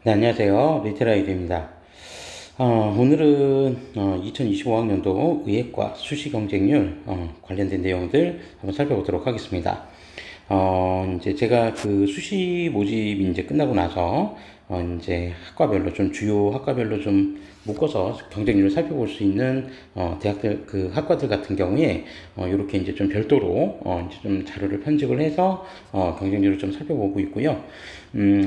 네, 안녕하세요. 리테라이드입니다. 오늘은 2025학년도 의예과 수시 경쟁률 관련된 내용들 한번 살펴보도록 하겠습니다. 이제 제가 그 수시 모집이 이제 끝나고 나서 이제 학과별로 좀 주요 학과별로 좀 묶어서 경쟁률을 살펴볼 수 있는 대학들 그 학과들 같은 경우에 이렇게 이제 좀 별도로 이제 좀 자료를 편집을 해서 경쟁률을 좀 살펴보고 있고요.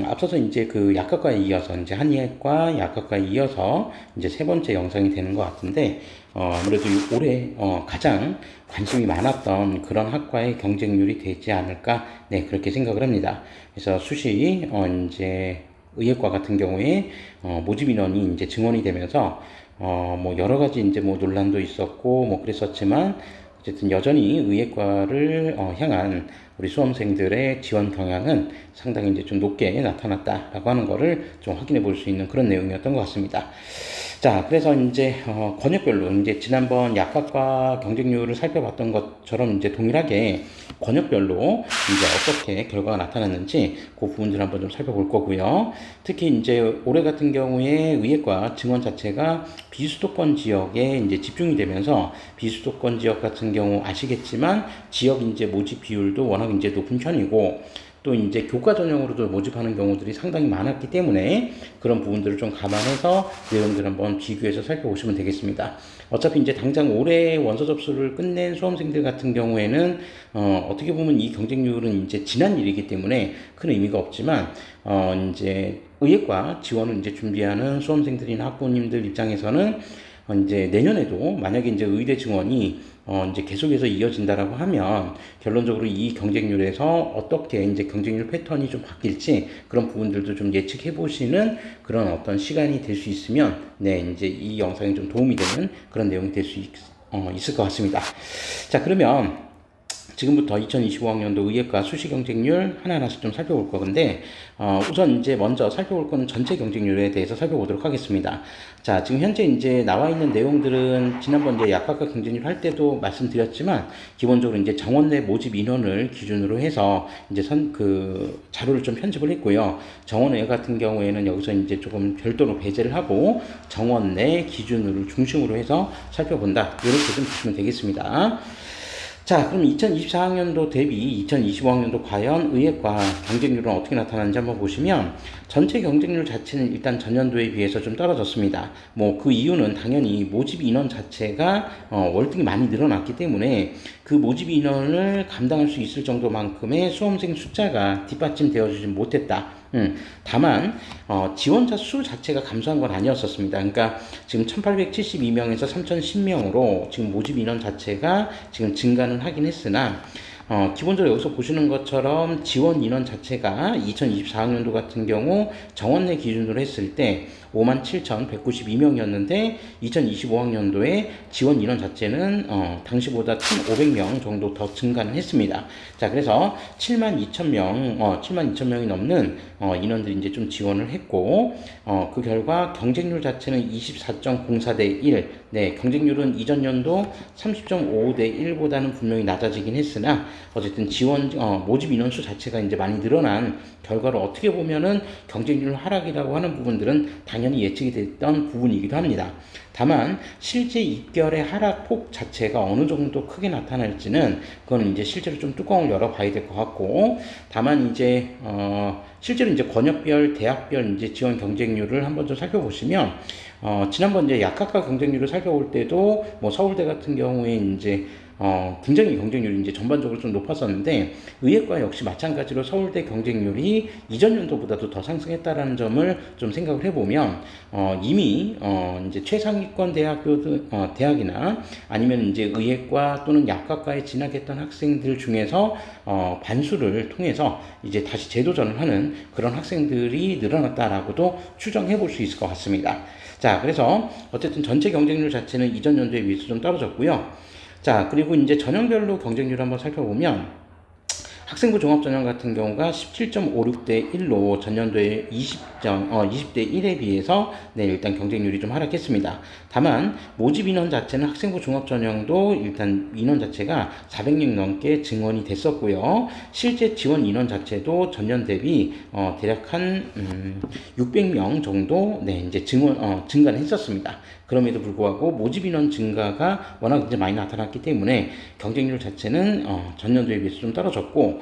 앞서서 이제 그 약학과에 이어서 이제 한의학과 약학과에 이어서 이제 세 번째 영상이 되는 것 같은데 아무래도 올해 가장 관심이 많았던 그런 학과의 경쟁률이 되지 않을까, 네, 그렇게 생각을 합니다. 그래서 수시 이제 의예과 같은 경우에 모집 인원이 이제 증원이 되면서 뭐 여러 가지 이제 뭐 논란도 있었고 뭐 그랬었지만 어쨌든 여전히 의예과를 향한 우리 수험생들의 지원 경향은 상당히 이제 좀 높게 나타났다라고 하는 거를 좀 확인해 볼 수 있는 그런 내용이었던 것 같습니다. 자, 그래서 이제 권역별로 이제 지난번 약학과 경쟁률을 살펴봤던 것처럼 이제 동일하게 권역별로 이제 어떻게 결과가 나타났는지 그 부분들 한번 좀 살펴볼 거고요. 특히 이제 올해 같은 경우에 의예과 증원 자체가 비수도권 지역에 이제 집중이 되면서 비수도권 지역 같은 경우 아시겠지만 지역 이제 모집 비율도 워낙 이제 높은 편이고 또 이제 교과 전형으로도 모집하는 경우들이 상당히 많았기 때문에 그런 부분들을 좀 감안해서 내용들을 한번 비교해서 살펴보시면 되겠습니다. 어차피 이제 당장 올해 원서 접수를 끝낸 수험생들 같은 경우에는 어떻게 보면 이 경쟁률은 이제 지난 일이기 때문에 큰 의미가 없지만 이제 의예과 지원을 이제 준비하는 수험생들이나 학부모님들 입장에서는 이제 내년에도 만약에 이제 의대 증원이 이제 계속해서 이어진다라고 하면 결론적으로 이 경쟁률에서 어떻게 이제 경쟁률 패턴이 좀 바뀔지 그런 부분들도 좀 예측해 보시는 그런 어떤 시간이 될 수 있으면 네, 이제 이 영상이 좀 도움이 되는 그런 내용이 될 수 있을 것 같습니다. 자, 그러면 지금부터 2025학년도 의예과 수시 경쟁률 하나하나씩 좀 살펴볼 거건데, 우선 이제 먼저 살펴볼 거는 전체 경쟁률에 대해서 살펴보도록 하겠습니다. 자, 지금 현재 이제 나와 있는 내용들은 지난번 이제 약학과 경쟁률 할 때도 말씀드렸지만, 기본적으로 이제 정원 내 모집 인원을 기준으로 해서 이제 자료를 좀 편집을 했고요. 정원 외 같은 경우에는 여기서 이제 조금 별도로 배제를 하고, 정원 내 기준으로 중심으로 해서 살펴본다. 이렇게 좀 보시면 되겠습니다. 자, 그럼 2024학년도 대비 2025학년도 과연 의예과 경쟁률은 어떻게 나타나는지 한번 보시면 전체 경쟁률 자체는 일단 전년도에 비해서 좀 떨어졌습니다. 뭐 그 이유는 당연히 모집 인원 자체가 월등히 많이 늘어났기 때문에 그 모집 인원을 감당할 수 있을 정도만큼의 수험생 숫자가 뒷받침되어 주지 못했다. 다만 지원자 수 자체가 감소한 건 아니었었습니다. 그러니까 지금 1872명에서 3010명으로 지금 모집 인원 자체가 지금 증가는 하긴 했으나 기본적으로 여기서 보시는 것처럼 지원 인원 자체가 2024학년도 같은 경우 정원 내 기준으로 했을 때 57,192명이었는데 2025학년도에 지원 인원 자체는 당시보다 1,500명 정도 더 증가는 했습니다. 자, 그래서 72,000명이 넘는 인원들이 이제 좀 지원을 했고 그 결과 경쟁률 자체는 24.04 대 1. 네, 경쟁률은 이전 연도 30.55 대 1보다는 분명히 낮아지긴 했으나 어쨌든 모집 인원수 자체가 이제 많이 늘어난 결과로 어떻게 보면은 경쟁률 하락이라고 하는 부분들은 당연히 예측이 됐던 부분이기도 합니다. 다만 실제 입결의 하락폭 자체가 어느 정도 크게 나타날지는 그거는 이제 실제로 좀 뚜껑을 열어봐야 될 것 같고 다만 이제 실제로 이제 권역별, 대학별 이제 지원 경쟁률을 한번 좀 살펴보시면 지난번 이제 약학과 경쟁률을 살펴볼 때도 뭐 서울대 같은 경우에 이제 굉장히 경쟁률이 이제 전반적으로 좀 높았었는데 의예과 역시 마찬가지로 서울대 경쟁률이 이전 연도보다도 더 상승했다라는 점을 좀 생각을 해보면 이미 이제 최상위권 대학이나 아니면 이제 의예과 또는 약학과에 진학했던 학생들 중에서 반수를 통해서 이제 다시 재도전을 하는 그런 학생들이 늘어났다라고도 추정해 볼 수 있을 것 같습니다. 자, 그래서 어쨌든 전체 경쟁률 자체는 이전 연도에 비해서 좀 떨어졌고요. 자, 그리고 이제 전형별로 경쟁률 한번 살펴보면 학생부 종합전형 같은 경우가 17.56대 1로 전년도에 20대 1에 비해서 네, 일단 경쟁률이 좀 하락했습니다. 다만 모집 인원 자체는 학생부 종합전형도 일단 인원 자체가 400명 넘게 증원이 됐었고요. 실제 지원 인원 자체도 전년 대비 대략 한 600명 정도 네, 이제 증가는 했었습니다. 그럼에도 불구하고 모집 인원 증가가 워낙 이제 많이 나타났기 때문에 경쟁률 자체는 전년도에 비해서 좀 떨어졌고,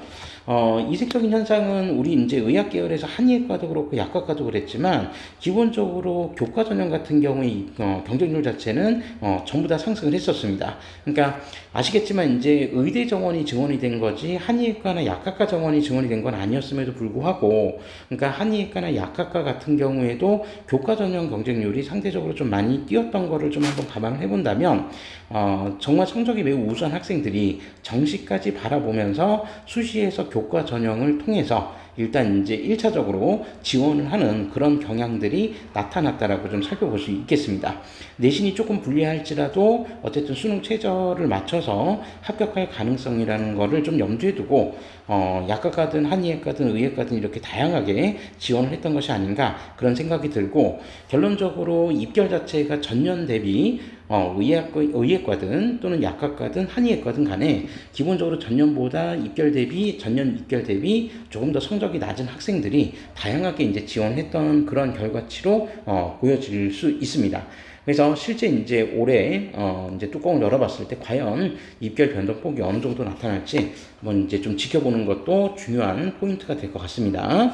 이색적인 현상은 우리 이제 의학 계열에서 한의학과도 그렇고 약학과도 그랬지만 기본적으로 교과 전형 같은 경우에 경쟁률 자체는 전부 다 상승을 했었습니다. 그러니까 아시겠지만 이제 의대 정원이 증원이 된 거지 한의학과나 약학과 정원이 증원이 된 건 아니었음에도 불구하고, 그러니까 한의학과나 약학과 같은 경우에도 교과 전형 경쟁률이 상대적으로 좀 많이 뛰었던 거를 좀 한번 감안을 해본다면 정말 성적이 매우 우수한 학생들이 정시까지 바라보면서 수시에서 교과 전형을 통해서 일단 이제 1차적으로 지원을 하는 그런 경향들이 나타났다라고 좀 살펴볼 수 있겠습니다. 내신이 조금 불리할지라도 어쨌든 수능 최저를 맞춰서 합격할 가능성이라는 거를 좀 염두에 두고 약학과든 한의학과든 의학과든 이렇게 다양하게 지원을 했던 것이 아닌가 그런 생각이 들고, 결론적으로 입결 자체가 전년 대비 의학과든 또는 약학과든 한의학과든 간에 기본적으로 전년 입결 대비 조금 더 성적이 낮은 학생들이 다양하게 이제 지원했던 그런 결과치로 보여질 수 있습니다. 그래서 실제 이제 올해 이제 뚜껑을 열어봤을 때 과연 입결 변동폭이 어느 정도 나타날지 한번 이제 좀 지켜보는 것도 중요한 포인트가 될 것 같습니다.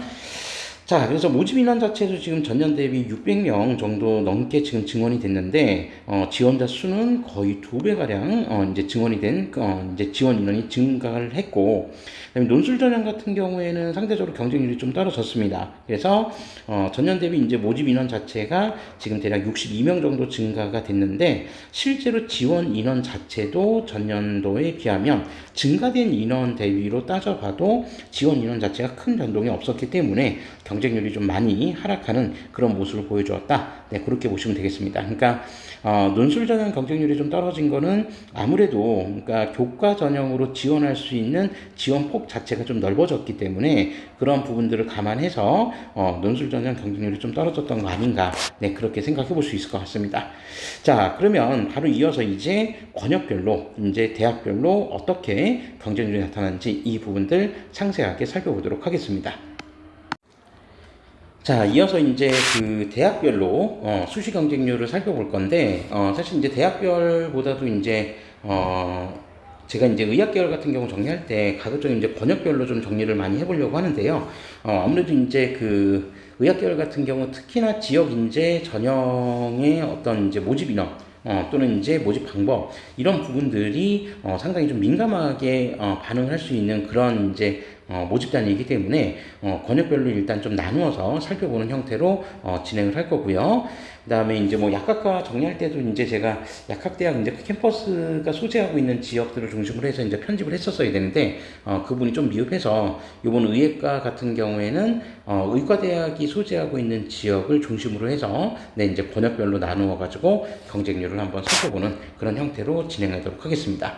자, 그래서 모집 인원 자체도 지금 전년 대비 600명 정도 넘게 지금 증원이 됐는데, 지원자 수는 거의 2배가량, 이제 증원이 된, 이제 지원 인원이 증가를 했고, 그다음에 논술 전형 같은 경우에는 상대적으로 경쟁률이 좀 떨어졌습니다. 그래서, 전년 대비 이제 모집 인원 자체가 지금 대략 62명 정도 증가가 됐는데, 실제로 지원 인원 자체도 전년도에 비하면 증가된 인원 대비로 따져봐도 지원 인원 자체가 큰 변동이 없었기 때문에 경쟁률이 좀 많이 하락하는 그런 모습을 보여주었다. 네, 그렇게 보시면 되겠습니다. 그러니까 논술 전형 경쟁률이 좀 떨어진 거는 아무래도 그러니까 교과 전형으로 지원할 수 있는 지원폭 자체가 좀 넓어졌기 때문에 그런 부분들을 감안해서 논술 전형 경쟁률이 좀 떨어졌던 거 아닌가. 네, 그렇게 생각해 볼 수 있을 것 같습니다. 자, 그러면 바로 이어서 이제 권역별로 이제 대학별로 어떻게 경쟁률이 나타나는지 이 부분들 상세하게 살펴보도록 하겠습니다. 자, 이어서 이제 그 대학별로 수시 경쟁률을 살펴볼 건데, 사실 이제 대학별보다도 이제 제가 이제 의학 계열 같은 경우 정리할 때 가급적 이제 권역별로 좀 정리를 많이 해보려고 하는데요. 아무래도 이제 그 의학 계열 같은 경우 특히나 지역 인재 전형의 어떤 이제 모집 인원 또는 이제 모집 방법 이런 부분들이 상당히 좀 민감하게 반응을 할 수 있는 그런 이제 모집단이기 때문에 권역별로 일단 좀 나누어서 살펴보는 형태로 진행을 할 거고요. 그 다음에 이제 뭐 약학과 정리할 때도 이제 제가 약학대학 이제 캠퍼스가 소재하고 있는 지역들을 중심으로 해서 이제 편집을 했었어야 되는데 그분이 좀 미흡해서 이번 의예과 같은 경우에는 의과대학이 소재하고 있는 지역을 중심으로 해서 네, 이제 권역별로 나누어 가지고 경쟁률을 한번 살펴보는 그런 형태로 진행하도록 하겠습니다.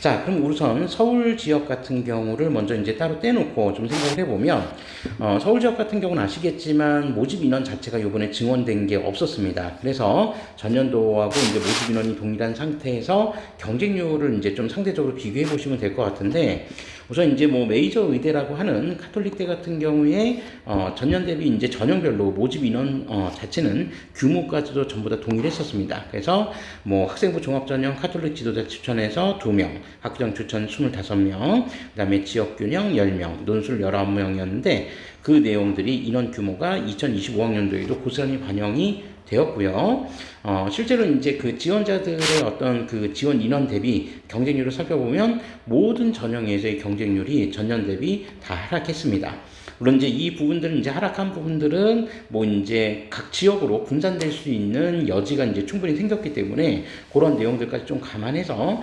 자, 그럼 우선 서울 지역 같은 경우를 먼저 이제 따로 떼놓고 좀 생각을 해보면 서울 지역 같은 경우는 아시겠지만 모집 인원 자체가 이번에 증원된 게 없었습니다. 그래서 전년도하고 이제 모집 인원이 동일한 상태에서 경쟁률을 이제 좀 상대적으로 비교해 보시면 될 것 같은데, 우선 이제 뭐 메이저 의대라고 하는 카톨릭대 같은 경우에 전년 대비 이제 전형별로 모집 인원 자체는 규모까지도 전부 다 동일했었습니다. 그래서 뭐 학생부 종합전형 카톨릭 지도자 추천해서 2명, 학령 추천 25명, 그다음에 지역균형 10명, 논술 19명이었는데 그 내용들이 인원 규모가 2025학년도에도 고스란히 반영이 되었고요. 실제로 이제 그 지원자들의 어떤 그 지원 인원 대비 경쟁률을 살펴보면 모든 전형에서의 경쟁률이 전년 대비 다 하락했습니다. 물론 이제 이 부분들은 이제 하락한 부분들은 뭐 이제 각 지역으로 분산될 수 있는 여지가 이제 충분히 생겼기 때문에 그런 내용들까지 좀 감안해서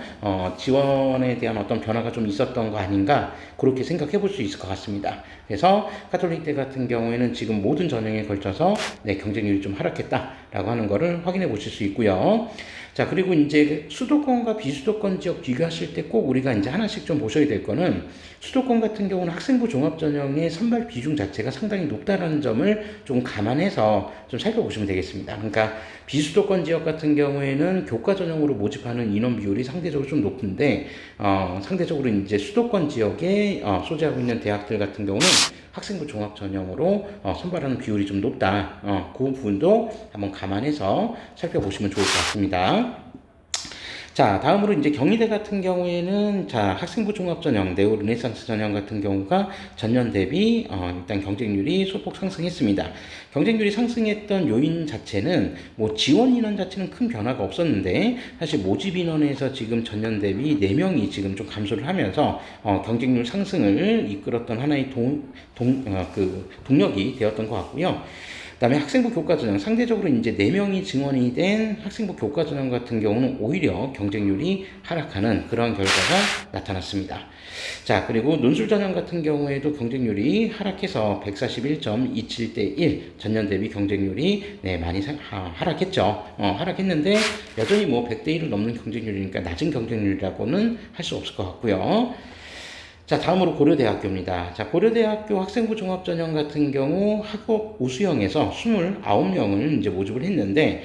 지원에 대한 어떤 변화가 좀 있었던 거 아닌가 그렇게 생각해 볼 수 있을 것 같습니다. 그래서 카톨릭대 같은 경우에는 지금 모든 전형에 걸쳐서 네, 경쟁률이 좀 하락했다라고 하는 거를 확인해 보실 수 있고요. 자, 그리고 이제 수도권과 비수도권 지역 비교하실 때 꼭 우리가 이제 하나씩 좀 보셔야 될 거는 수도권 같은 경우는 학생부 종합전형의 선발 비중 자체가 상당히 높다라는 점을 좀 감안해서 좀 살펴보시면 되겠습니다. 그러니까 비수도권 지역 같은 경우에는 교과 전형으로 모집하는 인원 비율이 상대적으로 좀 높은데 상대적으로 이제 수도권 지역에 소재하고 있는 대학들 같은 경우는 학생부 종합 전형으로 선발하는 비율이 좀 높다. 그 부분도 한번 감안해서 살펴보시면 좋을 것 같습니다. 자, 다음으로 이제 경희대 같은 경우에는 자, 학생부 종합 전형, 네오 르네상스 전형 같은 경우가 전년 대비 일단 경쟁률이 소폭 상승했습니다. 경쟁률이 상승했던 요인 자체는 뭐 지원 인원 자체는 큰 변화가 없었는데 사실 모집 인원에서 지금 전년 대비 4명이 지금 좀 감소를 하면서 경쟁률 상승을 이끌었던 하나의 동력이 되었던 것 같고요. 그다음에 학생부 교과전형 상대적으로 이제 4명이 증원이 된 학생부 교과전형 같은 경우는 오히려 경쟁률이 하락하는 그런 결과가 나타났습니다. 자, 그리고 논술전형 같은 경우에도 경쟁률이 하락해서 141.27대 1 전년 대비 경쟁률이 많이 하락했죠. 하락했는데 여전히 뭐 100대 1을 넘는 경쟁률이니까 낮은 경쟁률이라고는 할 수 없을 것 같고요. 자, 다음으로 고려대학교입니다. 자, 고려대학교 학생부 종합전형 같은 경우 학업 우수형에서 29명을 이제 모집을 했는데,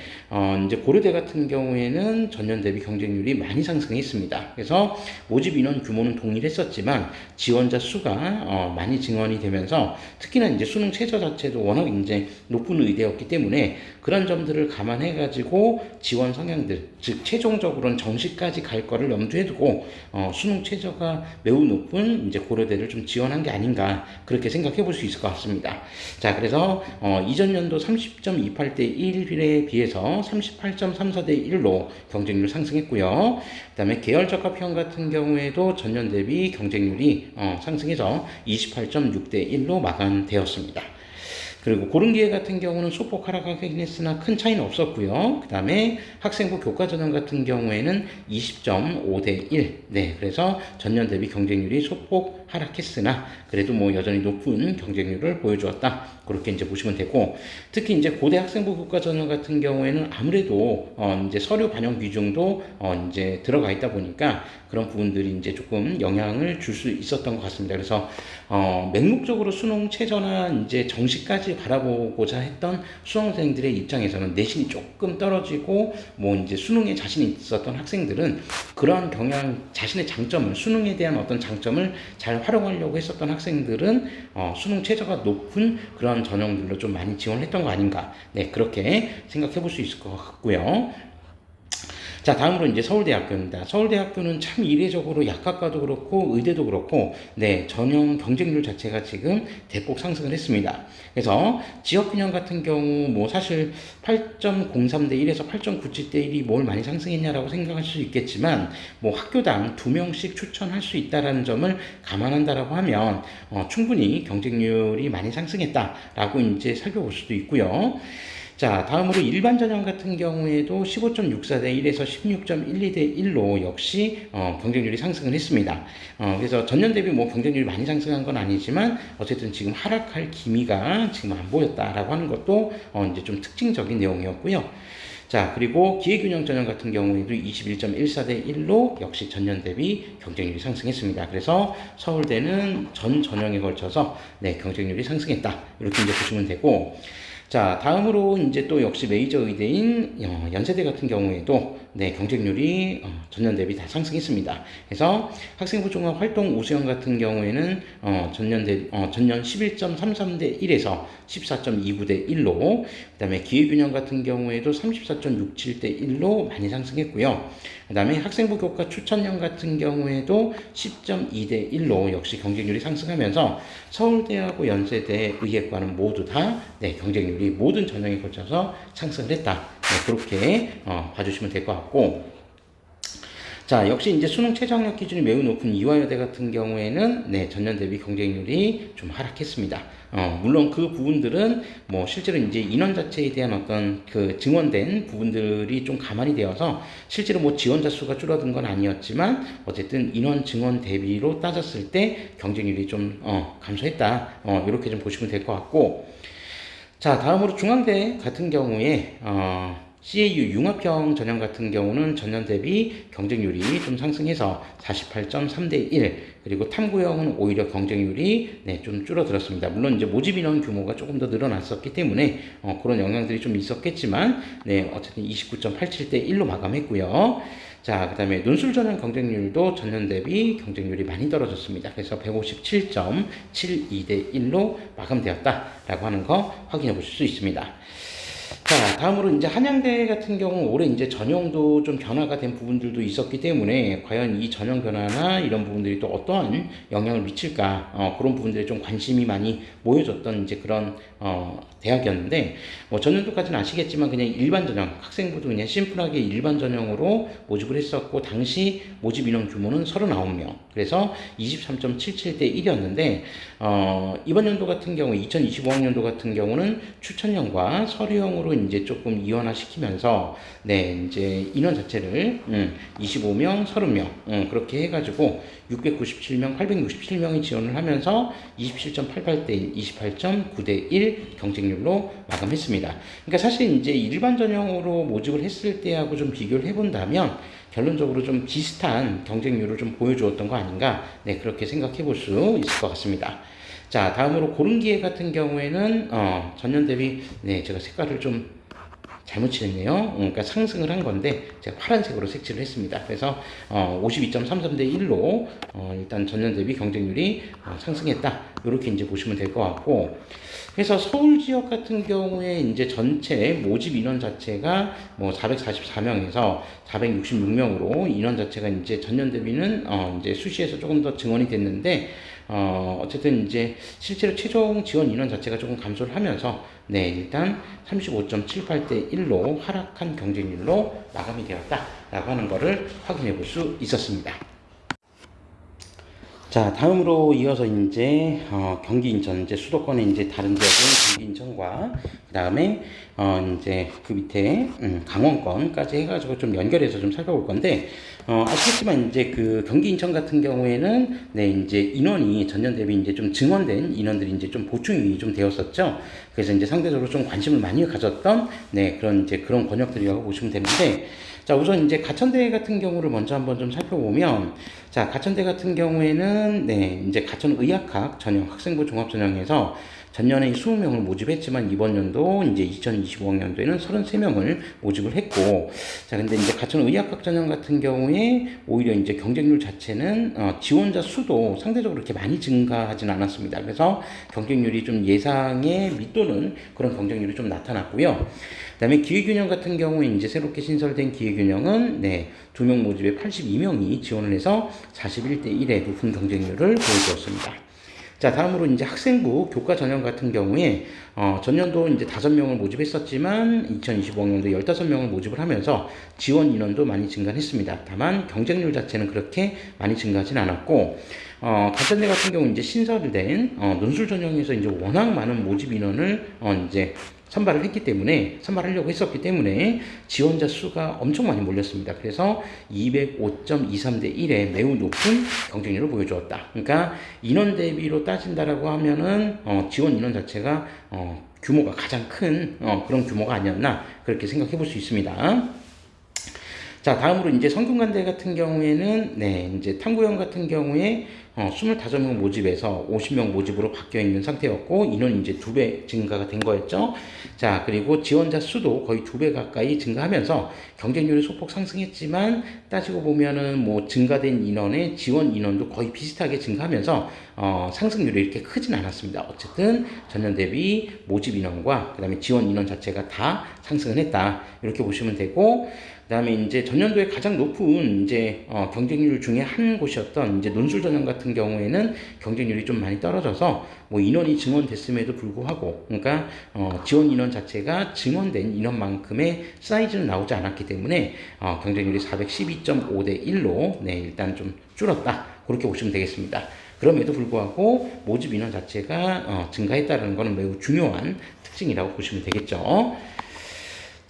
이제 고려대 같은 경우에는 전년 대비 경쟁률이 많이 상승했습니다. 그래서 모집 인원 규모는 동일했었지만 지원자 수가 많이 증원이 되면서 특히나 이제 수능 최저 자체도 워낙 이제 높은 의대였기 때문에 그런 점들을 감안해가지고 지원 성향들, 즉 최종적으로는 정시까지 갈 거를 염두에 두고 수능 최저가 매우 높은 이제 고려대를 좀 지원한 게 아닌가 그렇게 생각해 볼 수 있을 것 같습니다. 자, 그래서 이전 연도 30.28대 1에 비해서 38.34대 1로 경쟁률 상승했고요. 그 다음에 계열적합형 같은 경우에도 전년 대비 경쟁률이 상승해서 28.6대 1로 마감되었습니다. 그리고 고른기회 같은 경우는 소폭 하락하긴 했으나 큰 차이는 없었고요. 그 다음에 학생부 교과전형 같은 경우에는 20.5대 1. 네, 그래서 전년 대비 경쟁률이 소폭 하락했으나 그래도 뭐 여전히 높은 경쟁률을 보여주었다. 그렇게 이제 보시면 되고, 특히 이제 고대 학생부 교과전형 같은 경우에는 아무래도 이제 서류 반영 비중도 이제 들어가 있다 보니까 그런 부분들이 이제 조금 영향을 줄 수 있었던 것 같습니다. 그래서 맹목적으로 수능 최저나 이제 정시까지 바라보고자 했던 수험생들의 입장에서는 내신이 조금 떨어지고 뭐 이제 수능에 자신이 있었던 학생들은 그러한 경향, 자신의 장점을, 수능에 대한 어떤 장점을 잘 활용하려고 했었던 학생들은 수능 최저가 높은 그런 전형들로 좀 많이 지원을 했던 거 아닌가. 네, 그렇게 생각해 볼 수 있을 것 같고요. 자, 다음으로 이제 서울대학교입니다. 서울대학교는 참 이례적으로 약학과도 그렇고 의대도 그렇고 전형 경쟁률 자체가 지금 대폭 상승을 했습니다. 그래서 지역균형 같은 경우 뭐 사실 8.03대 1에서 8.97대 1이 뭘 많이 상승했냐라고 생각할 수 있겠지만 뭐 학교당 2명씩 추천할 수 있다라는 점을 감안한다라고 하면 충분히 경쟁률이 많이 상승했다라고 이제 살펴볼 수도 있고요. 자, 다음으로 일반 전형 같은 경우에도 15.64대 1에서 16.12대 1로 역시 경쟁률이 상승을 했습니다. 그래서 전년 대비 뭐 경쟁률이 많이 상승한 건 아니지만 어쨌든 지금 하락할 기미가 지금 안 보였다라고 하는 것도 이제 좀 특징적인 내용이었고요. 자, 그리고 기회균형 전형 같은 경우에도 21.14대 1로 역시 전년 대비 경쟁률이 상승했습니다. 그래서 서울대는 전 전형에 걸쳐서 경쟁률이 상승했다. 이렇게 이제 보시면 되고, 자, 다음으로 이제 또 역시 메이저 의대인 연세대 같은 경우에도 경쟁률이 전년 대비 다 상승했습니다. 그래서 학생부 종합 활동 우수형 같은 경우에는 전년 11.33대 1에서 14.29대 1로, 그다음에 기회균형 같은 경우에도 34.67대 1로 많이 상승했고요. 그다음에 학생부 교과 추천형 같은 경우에도 10.2대 1로 역시 경쟁률이 상승하면서 서울대하고 연세대 의예과는 모두 다 경쟁률이 모든 전형에 걸쳐서 상승을 했다. 그렇게 봐주시면 될 것 같고, 자, 역시 이제 수능 최저학력 기준이 매우 높은 이화여대 같은 경우에는 전년 대비 경쟁률이 좀 하락했습니다. 물론 그 부분들은 뭐 실제로 이제 인원 자체에 대한 어떤 그 증원된 부분들이 좀 감안이 되어서 실제로 뭐 지원자 수가 줄어든 건 아니었지만 어쨌든 인원 증원 대비로 따졌을 때 경쟁률이 좀 감소했다. 이렇게 좀 보시면 될 것 같고, 자, 다음으로 중앙대 같은 경우에 CAU 융합형 전형 같은 경우는 전년 대비 경쟁률이 좀 상승해서 48.3대 1, 그리고 탐구형은 오히려 경쟁률이 좀 줄어들었습니다. 물론 이제 모집 인원 규모가 조금 더 늘어났었기 때문에 그런 영향들이 좀 있었겠지만 어쨌든 29.87대 1로 마감했고요. 자, 그 다음에 논술 전형 경쟁률도 전년 대비 경쟁률이 많이 떨어졌습니다. 그래서 157.72대 1로 마감되었다라고 하는 거 확인해 보실 수 있습니다. 자, 다음으로 이제 한양대 같은 경우 올해 이제 전형도 좀 변화가 된 부분들도 있었기 때문에 과연 이 전형 변화나 이런 부분들이 또 어떠한 영향을 미칠까, 그런 부분들에 좀 관심이 많이 모여졌던 이제 그런 대학이었는데, 뭐 전년도까지는 아시겠지만 그냥 일반 전형, 학생부도 그냥 심플하게 일반 전형으로 모집을 했었고, 당시 모집 인원 규모는 39명, 그래서 23.77대 1이었는데 이번 연도 같은 경우 2025학년도 같은 경우는 추천형과 서류형으로 이제 조금 이원화시키면서 이제 인원 자체를 25명, 30명 그렇게 해가지고 697명, 867명이 지원을 하면서 27.88대 1, 28.9대 1 경쟁률로 마감했습니다. 그러니까 사실 이제 일반 전형으로 모집을 했을 때하고 좀 비교를 해본다면 결론적으로 좀 비슷한 경쟁률을 좀 보여주었던 거 아닌가, 그렇게 생각해 볼 수 있을 것 같습니다. 자, 다음으로 고른기회 같은 경우에는 전년 대비 제가 색깔을 좀 잘못 칠했네요. 그러니까 상승을 한 건데 제가 파란색으로 색칠을 했습니다. 그래서 52.33대 1로 일단 전년 대비 경쟁률이 상승했다. 이렇게 이제 보시면 될 것 같고, 그래서 서울 지역 같은 경우에 이제 전체 모집 인원 자체가 뭐 444명에서 466명으로 인원 자체가 이제 전년 대비는 이제 수시에서 조금 더 증원이 됐는데 어쨌든 이제 실제로 최종 지원 인원 자체가 조금 감소를 하면서 일단 35.78대 1로 하락한 경쟁률로 마감이 되었다라고 하는 것을 확인해 볼 수 있었습니다. 자, 다음으로 이어서 이제 경기 인천, 이제 수도권의 이제 다른 지역은 경기 인천과 그 다음에 이제 그 밑에 강원권까지 해가지고 좀 연결해서 좀 살펴볼 건데, 아시겠지만 이제 그 경기 인천 같은 경우에는 이제 인원이 전년 대비 이제 좀 증원된 인원들이 이제 좀 보충이 좀 되었었죠. 그래서 이제 상대적으로 좀 관심을 많이 가졌던 그런 이제 그런 권역들이라고 보시면 되는데, 자, 우선 이제 가천대 같은 경우를 먼저 한번 좀 살펴보면, 자, 가천대 같은 경우에는 이제 가천의학학 전형 학생부 종합전형에서 전년에 20명을 모집했지만 이번 연도 이제 2025학년도에는 33명을 모집을 했고, 자, 근데 이제 가천의학학 전형 같은 경우에 오히려 이제 경쟁률 자체는 지원자 수도 상대적으로 그렇게 많이 증가하진 않았습니다. 그래서 경쟁률이 좀 예상에 밑도는 그런 경쟁률이 좀 나타났고요. 그다음에 기회균형 같은 경우에 이제 새롭게 신설된 기회균형은 2명 모집에 82명이 지원을 해서 41대 1의 높은 경쟁률을 보여주었습니다. 자, 다음으로 이제 학생부 교과 전형 같은 경우에 전년도 이제 5명을 모집했었지만 2025학년도 15명을 모집을 하면서 지원 인원도 많이 증가했습니다. 다만 경쟁률 자체는 그렇게 많이 증가하진 않았고, 가천대 같은 경우 이제 신설된 논술 전형에서 이제 워낙 많은 모집 인원을 이제 선발하려고 했었기 때문에 지원자 수가 엄청 많이 몰렸습니다. 그래서 205.23대 1의 매우 높은 경쟁률을 보여주었다. 그러니까 인원 대비로 따진다라고 하면은 지원 인원 자체가 규모가 가장 큰 그런 규모가 아니었나, 그렇게 생각해 볼 수 있습니다. 자, 다음으로 이제 성균관대 같은 경우에는 이제 탐구형 같은 경우에 25명 모집에서 50명 모집으로 바뀌어 있는 상태였고, 인원이 이제 2배 증가가 된 거였죠. 자, 그리고 지원자 수도 거의 2배 가까이 증가하면서 경쟁률이 소폭 상승했지만, 따지고 보면은 뭐 증가된 인원의 지원 인원도 거의 비슷하게 증가하면서 상승률이 이렇게 크진 않았습니다. 어쨌든 전년 대비 모집 인원과 그 다음에 지원 인원 자체가 다 상승을 했다, 이렇게 보시면 되고, 그 다음에 이제 전년도에 가장 높은 이제 경쟁률 중에 한 곳이었던 이제 논술 전형 같은 경우에는 경쟁률이 좀 많이 떨어져서 뭐 인원이 증원됐음에도 불구하고, 그러니까 지원 인원 자체가 증원된 인원만큼의 사이즈는 나오지 않았기 때문에 경쟁률이 412.5대 1로 일단 좀 줄었다, 그렇게 보시면 되겠습니다. 그럼에도 불구하고 모집 인원 자체가 증가했다는 것은 매우 중요한 특징이라고 보시면 되겠죠.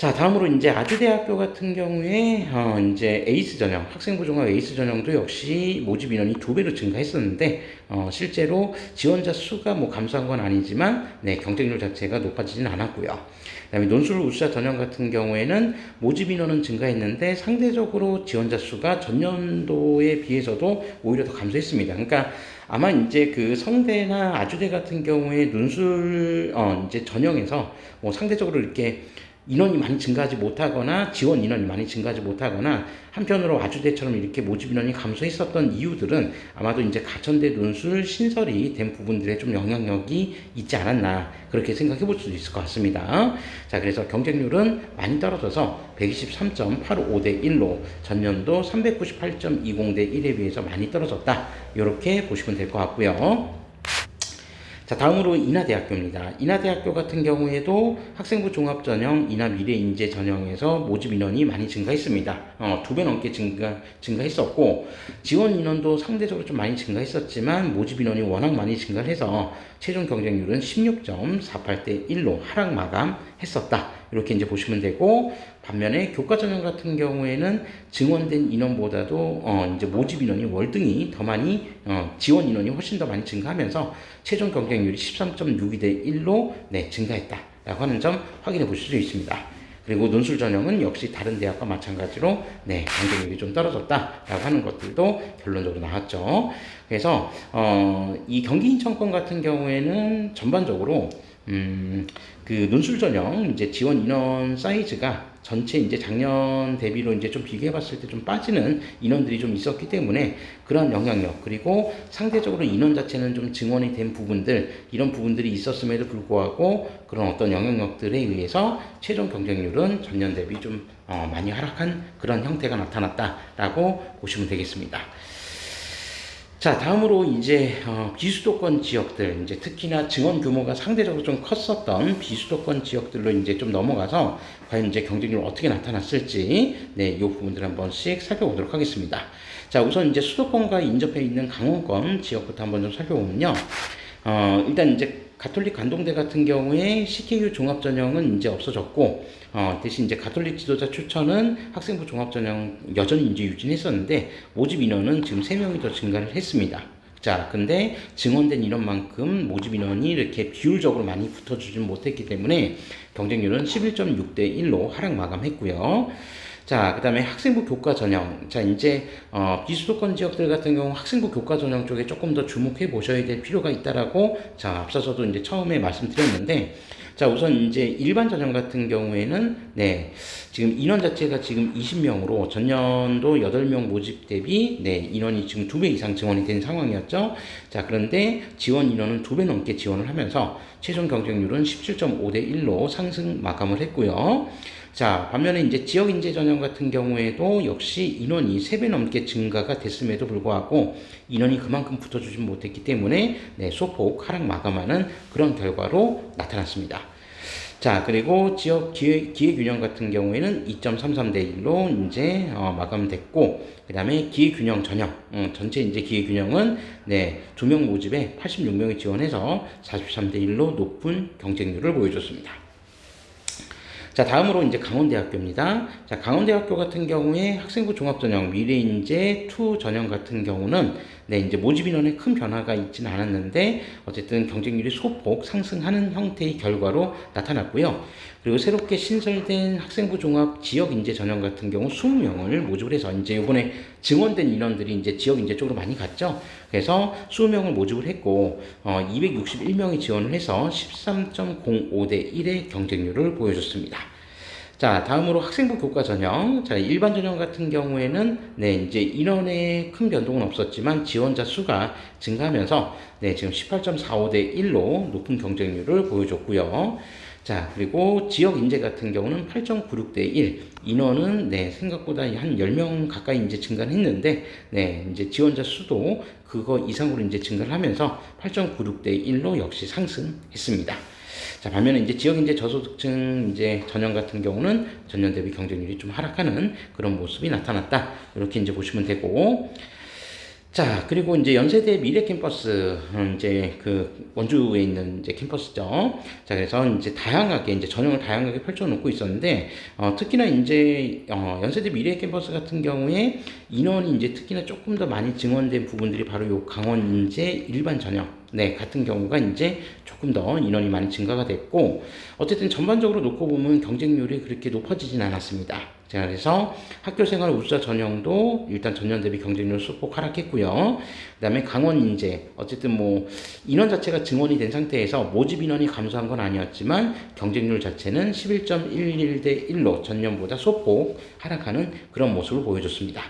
자, 다음으로 이제 아주대학교 같은 경우에 이제 에이스 전형, 학생부 종합 에이스 전형도 역시 모집 인원이 2배로 증가했었는데 실제로 지원자 수가 뭐 감소한 건 아니지만 네, 경쟁률 자체가 높아지진 않았고요. 그다음에 논술 우수자 전형 같은 경우에는 모집 인원은 증가했는데 상대적으로 지원자 수가 전년도에 비해서도 오히려 더 감소했습니다. 그러니까 아마 이제 그 성대나 아주대 같은 경우에 논술 이제 전형에서 뭐 상대적으로 이렇게 인원이 많이 증가하지 못하거나 지원 인원이 많이 증가하지 못하거나 한편으로 아주대처럼 이렇게 모집 인원이 감소했었던 이유들은 아마도 이제 가천대 논술 신설이 된 부분들에 좀 영향력이 있지 않았나 그렇게 생각해 볼 수도 있을 것 같습니다. 자, 그래서 경쟁률은 많이 떨어져서 123.855대 1로 전년도 398.20대 1에 비해서 많이 떨어졌다. 이렇게 보시면 될 것 같고요. 자, 다음으로 인하대학교입니다. 인하대학교 같은 경우에도 학생부 종합전형, 인하 미래인재 전형에서 모집 인원이 많이 증가했습니다. 2배 넘게 증가했었고, 지원 인원도 상대적으로 좀 많이 증가했었지만, 모집 인원이 워낙 많이 증가해서 최종 경쟁률은 16.48대 1로 하락 마감했었다. 이렇게 이제 보시면 되고, 반면에 교과 전형 같은 경우에는 증원된 인원보다도 이제 모집 인원이 월등히 더 많이 지원 인원이 훨씬 더 많이 증가하면서 최종 경쟁률이 13.62대 1로 네, 증가했다라고 하는 점 확인해 보실 수 있습니다. 그리고 논술 전형은 역시 다른 대학과 마찬가지로 네, 경쟁률이 좀 떨어졌다라고 하는 것들도 결론적으로 나왔죠. 그래서 이 경기 인천권 같은 경우에는 전반적으로 그 논술 전형 이제 지원 인원 사이즈가 전체 이제 작년 대비로 이제 좀 비교해 봤을 때 좀 빠지는 인원들이 좀 있었기 때문에 그런 영향력 그리고 상대적으로 인원 자체는 좀 증원이 된 부분들 이런 부분들이 있었음에도 불구하고 그런 어떤 영향력들에 의해서 최종 경쟁률은 전년 대비 좀 많이 하락한 그런 형태가 나타났다라고 보시면 되겠습니다. 자, 다음으로 이제 비수도권 지역들, 이제 특히나 증원 규모가 상대적으로 좀 컸었던 비수도권 지역들로 이제 좀 넘어가서 과연 이제 경쟁률 어떻게 나타났을지, 네, 이 부분들 한 번씩 살펴보도록 하겠습니다. 자, 우선 이제 수도권과 인접해 있는 강원권 지역부터 한번 좀 살펴보면요. 일단 이제 가톨릭 관동대 같은 경우에 CKU 종합전형은 이제 없어졌고, 대신 이제 가톨릭 지도자 추천은 학생부 종합전형 여전히 이제 유진했었는데, 모집 인원은 지금 3명이 더 증가를 했습니다. 자, 근데 증원된 인원만큼 모집 인원이 이렇게 비율적으로 많이 붙어주진 못했기 때문에 경쟁률은 11.6대 1로 하락 마감했고요. 자, 그 다음에 학생부 교과 전형. 자, 이제, 비수도권 지역들 같은 경우 학생부 교과 전형 쪽에 조금 더 주목해 보셔야 될 필요가 있다라고, 자, 앞서서도 이제 처음에 말씀드렸는데, 자, 우선 이제 일반 전형 같은 경우에는, 네, 지금 인원 자체가 지금 20명으로 전년도 8명 모집 대비, 네, 인원이 지금 2배 이상 증원이 된 상황이었죠. 자, 그런데 지원 인원은 2배 넘게 지원을 하면서 최종 경쟁률은 17.5대 1로 상승 마감을 했고요. 자, 반면에 이제 지역인재 전형 같은 경우에도 역시 인원이 3배 넘게 증가가 됐음에도 불구하고 인원이 그만큼 붙어주지 못했기 때문에 네, 소폭 하락 마감하는 그런 결과로 나타났습니다. 자, 그리고 지역 기회균형 같은 경우에는 2.33대 1로 이제 마감됐고, 그 다음에 기회균형 전형, 전체 이제 기회균형은 네, 2명 모집에 86명이 지원해서 43대 1로 높은 경쟁률을 보여줬습니다. 자, 다음으로 이제 강원대학교입니다. 자, 강원대학교 같은 경우에 학생부 종합전형 미래인재 2 전형 같은 경우는 네, 이제 모집 인원에 큰 변화가 있지는 않았는데 어쨌든 경쟁률이 소폭 상승하는 형태의 결과로 나타났고요. 그리고 새롭게 신설된 학생부 종합 지역인재 전형 같은 경우 20명을 모집을 해서 이제 이번에 증원된 인원들이 이제 지역인재 쪽으로 많이 갔죠. 그래서 20명을 모집을 했고 261명이 지원을 해서 13.05대 1의 경쟁률을 보여줬습니다. 자, 다음으로 학생부 교과 전형. 자, 일반 전형 같은 경우에는 네, 이제 인원에 큰 변동은 없었지만 지원자 수가 증가하면서 네, 지금 18.45대 1로 높은 경쟁률을 보여줬고요. 자, 그리고 지역 인재 같은 경우는 8.96대 1. 인원은 네, 생각보다 한 10명 가까이 이제 증가를 했는데 네, 이제 지원자 수도 그거 이상으로 이제 증가를 하면서 8.96대 1로 역시 상승했습니다. 자, 반면에 이제 지역인재 저소득층 이제 전형 같은 경우는 전년 대비 경쟁률이 좀 하락하는 그런 모습이 나타났다. 이렇게 이제 보시면 되고, 자, 그리고 이제 연세대 미래 캠퍼스, 이제 그 원주에 있는 이제 캠퍼스죠. 자, 그래서 이제 다양하게, 이제 전형을 다양하게 펼쳐놓고 있었는데, 특히나 이제, 연세대 미래 캠퍼스 같은 경우에 인원이 이제 특히나 조금 더 많이 증원된 부분들이 바로 요 강원 인재 일반 전형. 네, 같은 경우가 이제 조금 더 인원이 많이 증가가 됐고, 어쨌든 전반적으로 놓고 보면 경쟁률이 그렇게 높아지진 않았습니다. 자, 그래서 학교생활 우수자 전형도 일단 전년 대비 경쟁률 소폭 하락했고요. 그 다음에 강원 인재, 어쨌든 뭐 인원 자체가 증원이 된 상태에서 모집 인원이 감소한 건 아니었지만 경쟁률 자체는 11.11대 1로 전년보다 소폭 하락하는 그런 모습을 보여줬습니다.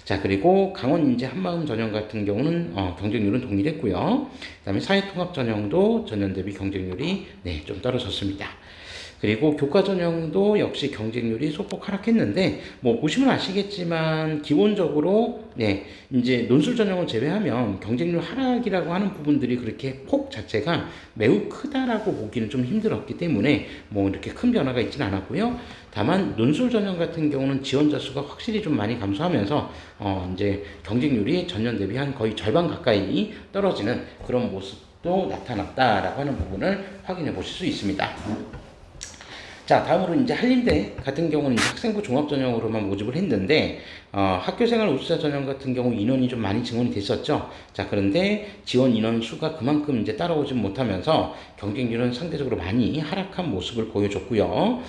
자, 그리고 강원 인재 한마음 전형 같은 경우는 경쟁률은 동일했고요. 그 다음에 사회통합 전형도 전년 대비 경쟁률이 네, 좀 떨어졌습니다. 그리고 교과 전형도 역시 경쟁률이 소폭 하락했는데, 뭐 보시면 아시겠지만 기본적으로 네, 이제 논술 전형을 제외하면 경쟁률 하락이라고 하는 부분들이 그렇게 폭 자체가 매우 크다라고 보기는 좀 힘들었기 때문에 뭐 이렇게 큰 변화가 있지는 않았고요. 다만 논술 전형 같은 경우는 지원자 수가 확실히 좀 많이 감소하면서 이제 경쟁률이 전년 대비 한 거의 절반 가까이 떨어지는 그런 모습도 나타났다라고 하는 부분을 확인해 보실 수 있습니다. 자, 다음으로 이제 한림대 같은 경우는 이제 학생부 종합 전형으로만 모집을 했는데, 학교생활 우수자 전형 같은 경우 인원이 좀 많이 증원이 됐었죠. 자, 그런데 지원 인원 수가 그만큼 이제 따라오지 못하면서 경쟁률은 상대적으로 많이 하락한 모습을 보여줬고요.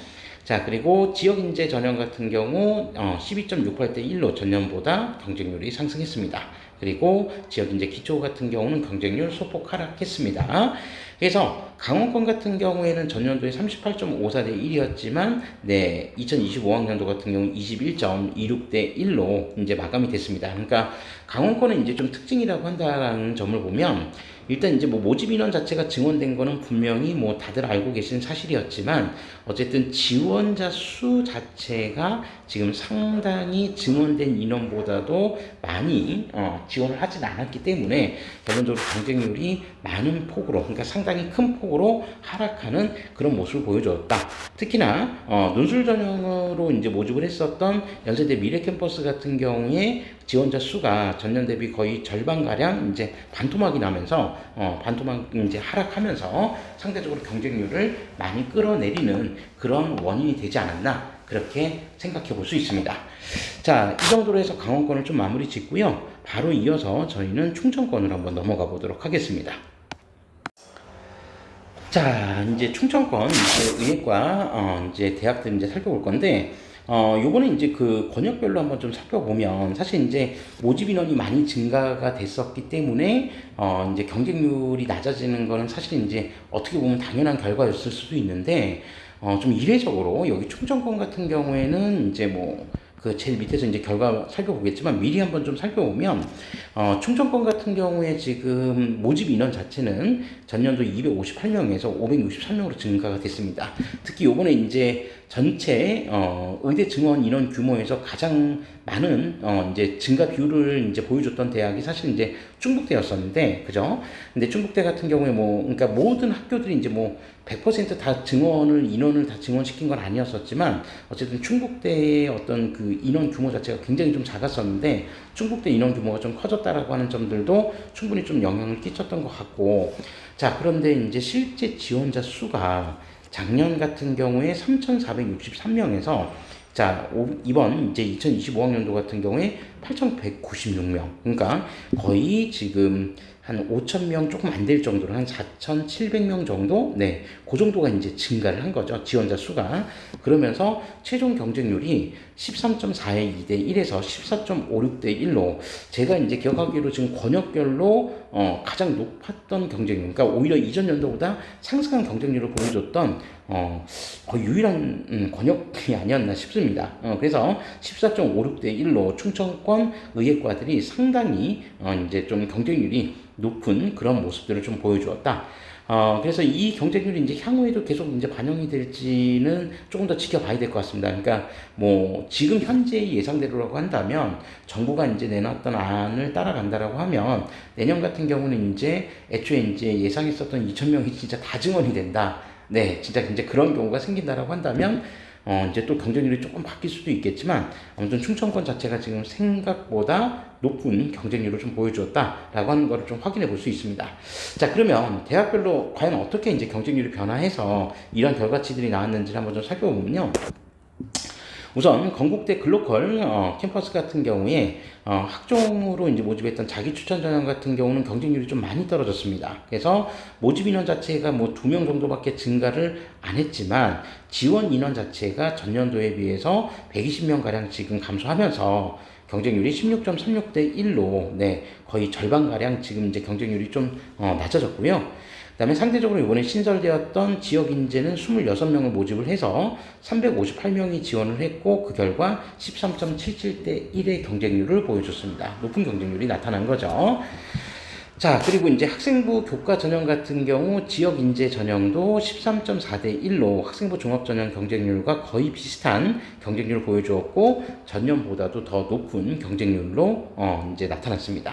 자, 그리고 지역인재 전형 같은 경우 12.68대 1로 전년보다 경쟁률이 상승했습니다. 그리고 지역인재 기초 같은 경우는 경쟁률 소폭 하락했습니다. 그래서 강원권 같은 경우에는 전년도에 38.54대 1이었지만 네, 2025학년도 같은 경우 21.26대 1로 이제 마감이 됐습니다. 그러니까 강원권은 이제 좀 특징이라고 한다는 점을 보면 일단 이제 뭐 모집 인원 자체가 증원된 거는 분명히 뭐 다들 알고 계신 사실이었지만 어쨌든 지원자 수 자체가 지금 상당히 증원된 인원보다도 많이 지원을 하진 않았기 때문에 결론적으로 경쟁률이 많은 폭으로, 그러니까 상당히 큰 폭으로 하락하는 그런 모습을 보여줬다. 특히나 논술 전형으로 이제 모집을 했었던 연세대 미래 캠퍼스 같은 경우에 지원자 수가 전년 대비 거의 절반 가량 이제 반토막이 나면서 반토막 이제 하락하면서 상대적으로 경쟁률을 많이 끌어내리는 그런 원인이 되지 않았나 그렇게 생각해 볼 수 있습니다. 자, 이 정도로 해서 강원권을 좀 마무리 짓고요. 바로 이어서 저희는 충청권으로 한번 넘어가 보도록 하겠습니다. 자, 이제 충청권 이제 의예과 이제 대학들 이제 살펴볼 건데 요번에 이제 그 권역별로 한번 좀 살펴보면 사실 이제 모집 인원이 많이 증가가 됐었기 때문에 이제 경쟁률이 낮아지는 거는 사실 이제 어떻게 보면 당연한 결과였을 수도 있는데 좀 이례적으로 여기 충청권 같은 경우에는 이제 뭐 그 제일 밑에서 이제 결과 살펴보겠지만 미리 한번 좀 살펴보면 충청권 같은 경우에 지금 모집 인원 자체는 전년도 258명에서 563명으로 증가가 됐습니다. 특히 요번에 이제 전체 의대 증원 인원 규모에서 가장 많은 이제 증가 비율을 이제 보여줬던 대학이 사실 이제 충북대였었는데, 그죠? 근데 충북대 같은 경우에 뭐 그러니까 모든 학교들이 이제 뭐 100%다 증원을 인원을 다 증원시킨 건 아니었었지만 어쨌든 충북대의 어떤 그 인원 규모 자체가 굉장히 좀 작았었는데 충북대 인원 규모가 좀 커졌다라고 하는 점들도 충분히 좀 영향을 끼쳤던 것 같고, 자, 그런데 이제 실제 지원자 수가 작년 같은 경우에 3,463명에서 자, 이번 이제 2025학년도 같은 경우에 8,196명. 그러니까 거의 지금 한 5,000명 조금 안 될 정도로 한 4,700명 정도? 네. 그 정도가 이제 증가를 한 거죠. 지원자 수가. 그러면서 최종 경쟁률이 13.42대 1에서 14.56대 1로 제가 이제 기억하기로 지금 권역별로 가장 높았던 경쟁률, 그러니까 오히려 이전 연도보다 상승한 경쟁률을 보여줬던 거의 유일한 권역이 아니었나 싶습니다. 그래서 14.56대 1로 충청권 의예과들이 상당히 이제 좀 경쟁률이 높은 그런 모습들을 좀 보여주었다. 그래서 이 경쟁률이 이제 향후에도 계속 이제 반영이 될지는 조금 더 지켜봐야 될 것 같습니다. 그러니까 뭐 지금 현재 예상대로라고 한다면 정부가 이제 내놨던 안을 따라간다라고 하면 내년 같은 경우는 이제 애초에 이제 예상했었던 2,000명이 진짜 다 증원이 된다. 네, 진짜 이제 그런 경우가 생긴다라고 한다면 이제 또 경쟁률이 조금 바뀔 수도 있겠지만 아무튼 충청권 자체가 지금 생각보다 높은 경쟁률을 좀 보여주었다라고 하는 거를 좀 확인해 볼 수 있습니다. 자, 그러면 대학별로 과연 어떻게 이제 경쟁률이 변화해서 이런 결과치들이 나왔는지를 한번 좀 살펴보면요. 우선 건국대 글로컬 캠퍼스 같은 경우에 학종으로 이제 모집했던 자기 추천 전형 같은 경우는 경쟁률이 좀 많이 떨어졌습니다. 그래서 모집 인원 자체가 뭐 2명 정도밖에 증가를 안 했지만 지원 인원 자체가 전년도에 비해서 120명 가량 지금 감소하면서 경쟁률이 16.36대 1로 네, 거의 절반 가량 지금 이제 경쟁률이 좀 낮아졌고요. 그다음에 상대적으로 이번에 신설되었던 지역 인재는 26명을 모집을 해서 358명이 지원을 했고 그 결과 13.77대 1의 경쟁률을 보여줬습니다. 높은 경쟁률이 나타난 거죠. 자, 그리고 이제 학생부 교과 전형 같은 경우 지역 인재 전형도 13.4대 1로 학생부 종합 전형 경쟁률과 거의 비슷한 경쟁률을 보여주었고 전년보다도 더 높은 경쟁률로 이제 나타났습니다.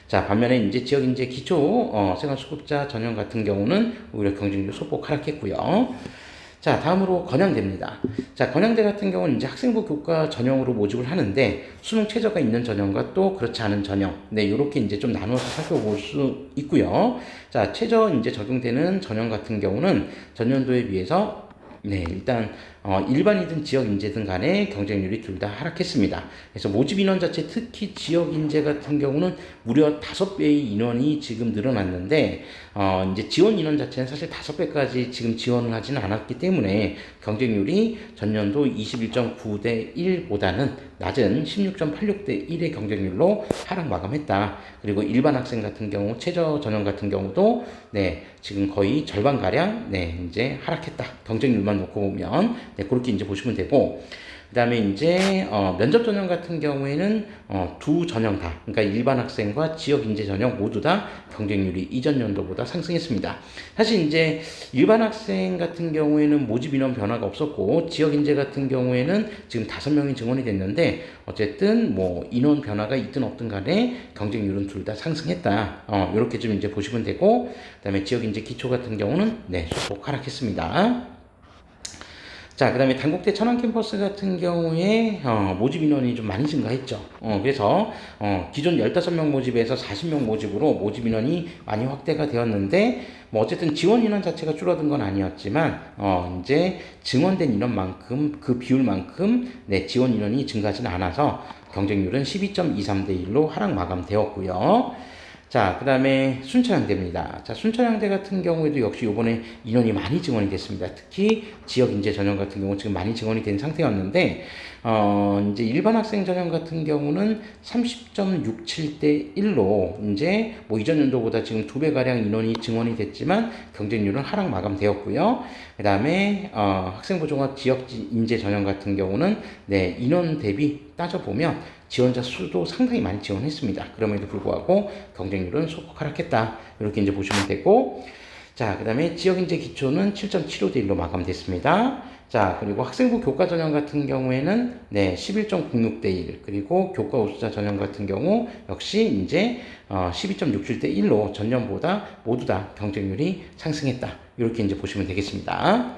자, 반면에 이제 지역 인재 기초 생활수급자 전형 같은 경우는 오히려 경쟁률 소폭 하락했고요. 자, 다음으로 건양대입니다. 자, 건양대 같은 경우는 이제 학생부 교과 전형으로 모집을 하는데 수능 최저가 있는 전형과 또 그렇지 않은 전형, 네, 요렇게 이제 좀 나눠서 살펴볼 수 있고요. 자, 최저 이제 적용되는 전형 같은 경우는 전년도에 비해서 네, 일단 일반이든 지역 인재든 간에 경쟁률이 둘 다 하락했습니다. 그래서 모집 인원 자체 특히 지역 인재 같은 경우는 무려 5배의 인원이 지금 늘어났는데 이제 지원 인원 자체는 사실 5배까지 지금 지원을 하지는 않았기 때문에 경쟁률이 전년도 21.9대 1보다는 낮은 16.86대 1의 경쟁률로 하락 마감했다. 그리고 일반 학생 같은 경우 최저 전형 같은 경우도 네, 지금 거의 절반 가량 네, 이제 하락했다. 경쟁률만 놓고 보면 네, 그렇게 이제 보시면 되고 그 다음에 이제 면접 전형 같은 경우에는 두 전형 다 그러니까 일반 학생과 지역 인재 전형 모두 다 경쟁률이 이전 연도보다 상승했습니다. 사실 이제 일반 학생 같은 경우에는 모집 인원 변화가 없었고 지역 인재 같은 경우에는 지금 5명이 증원이 됐는데 어쨌든 뭐 인원 변화가 있든 없든 간에 경쟁률은 둘 다 상승했다. 이렇게 좀 이제 보시면 되고 그다음에 지역 인재 기초 같은 경우는 네, 소폭 하락했습니다. 자, 그 다음에 단국대 천안 캠퍼스 같은 경우에 모집 인원이 좀 많이 증가했죠. 그래서 기존 15명 모집에서 40명 모집으로 모집 인원이 많이 확대가 되었는데 뭐 어쨌든 지원 인원 자체가 줄어든 건 아니었지만 이제 증원된 인원만큼 그 비율만큼 네, 지원 인원이 증가하지는 않아서 경쟁률은 12.23대 1로 하락 마감되었고요. 자, 그 다음에 순천향대입니다. 자, 순천향대 같은 경우에도 역시 이번에 인원이 많이 증원이 됐습니다. 특히 지역 인재 전형 같은 경우 지금 많이 증원이 된 상태였는데, 이제 일반 학생 전형 같은 경우는 30.67대 1로 이제 뭐 이전 연도보다 지금 2배가량 인원이 증원이 됐지만 경쟁률은 하락 마감되었고요. 그 다음에 학생부 종합 지역 인재 전형 같은 경우는 네, 인원 대비 따져보면 지원자 수도 상당히 많이 지원했습니다. 그럼에도 불구하고 경쟁률은 소폭 하락했다. 이렇게 이제 보시면 되고, 자, 그 다음에 지역인재 기초는 7.75대 1로 마감됐습니다. 자, 그리고 학생부 교과 전형 같은 경우에는 네, 11.06대 1, 그리고 교과 우수자 전형 같은 경우 역시 이제 12.67대 1로 전년보다 모두 다 경쟁률이 상승했다. 이렇게 이제 보시면 되겠습니다.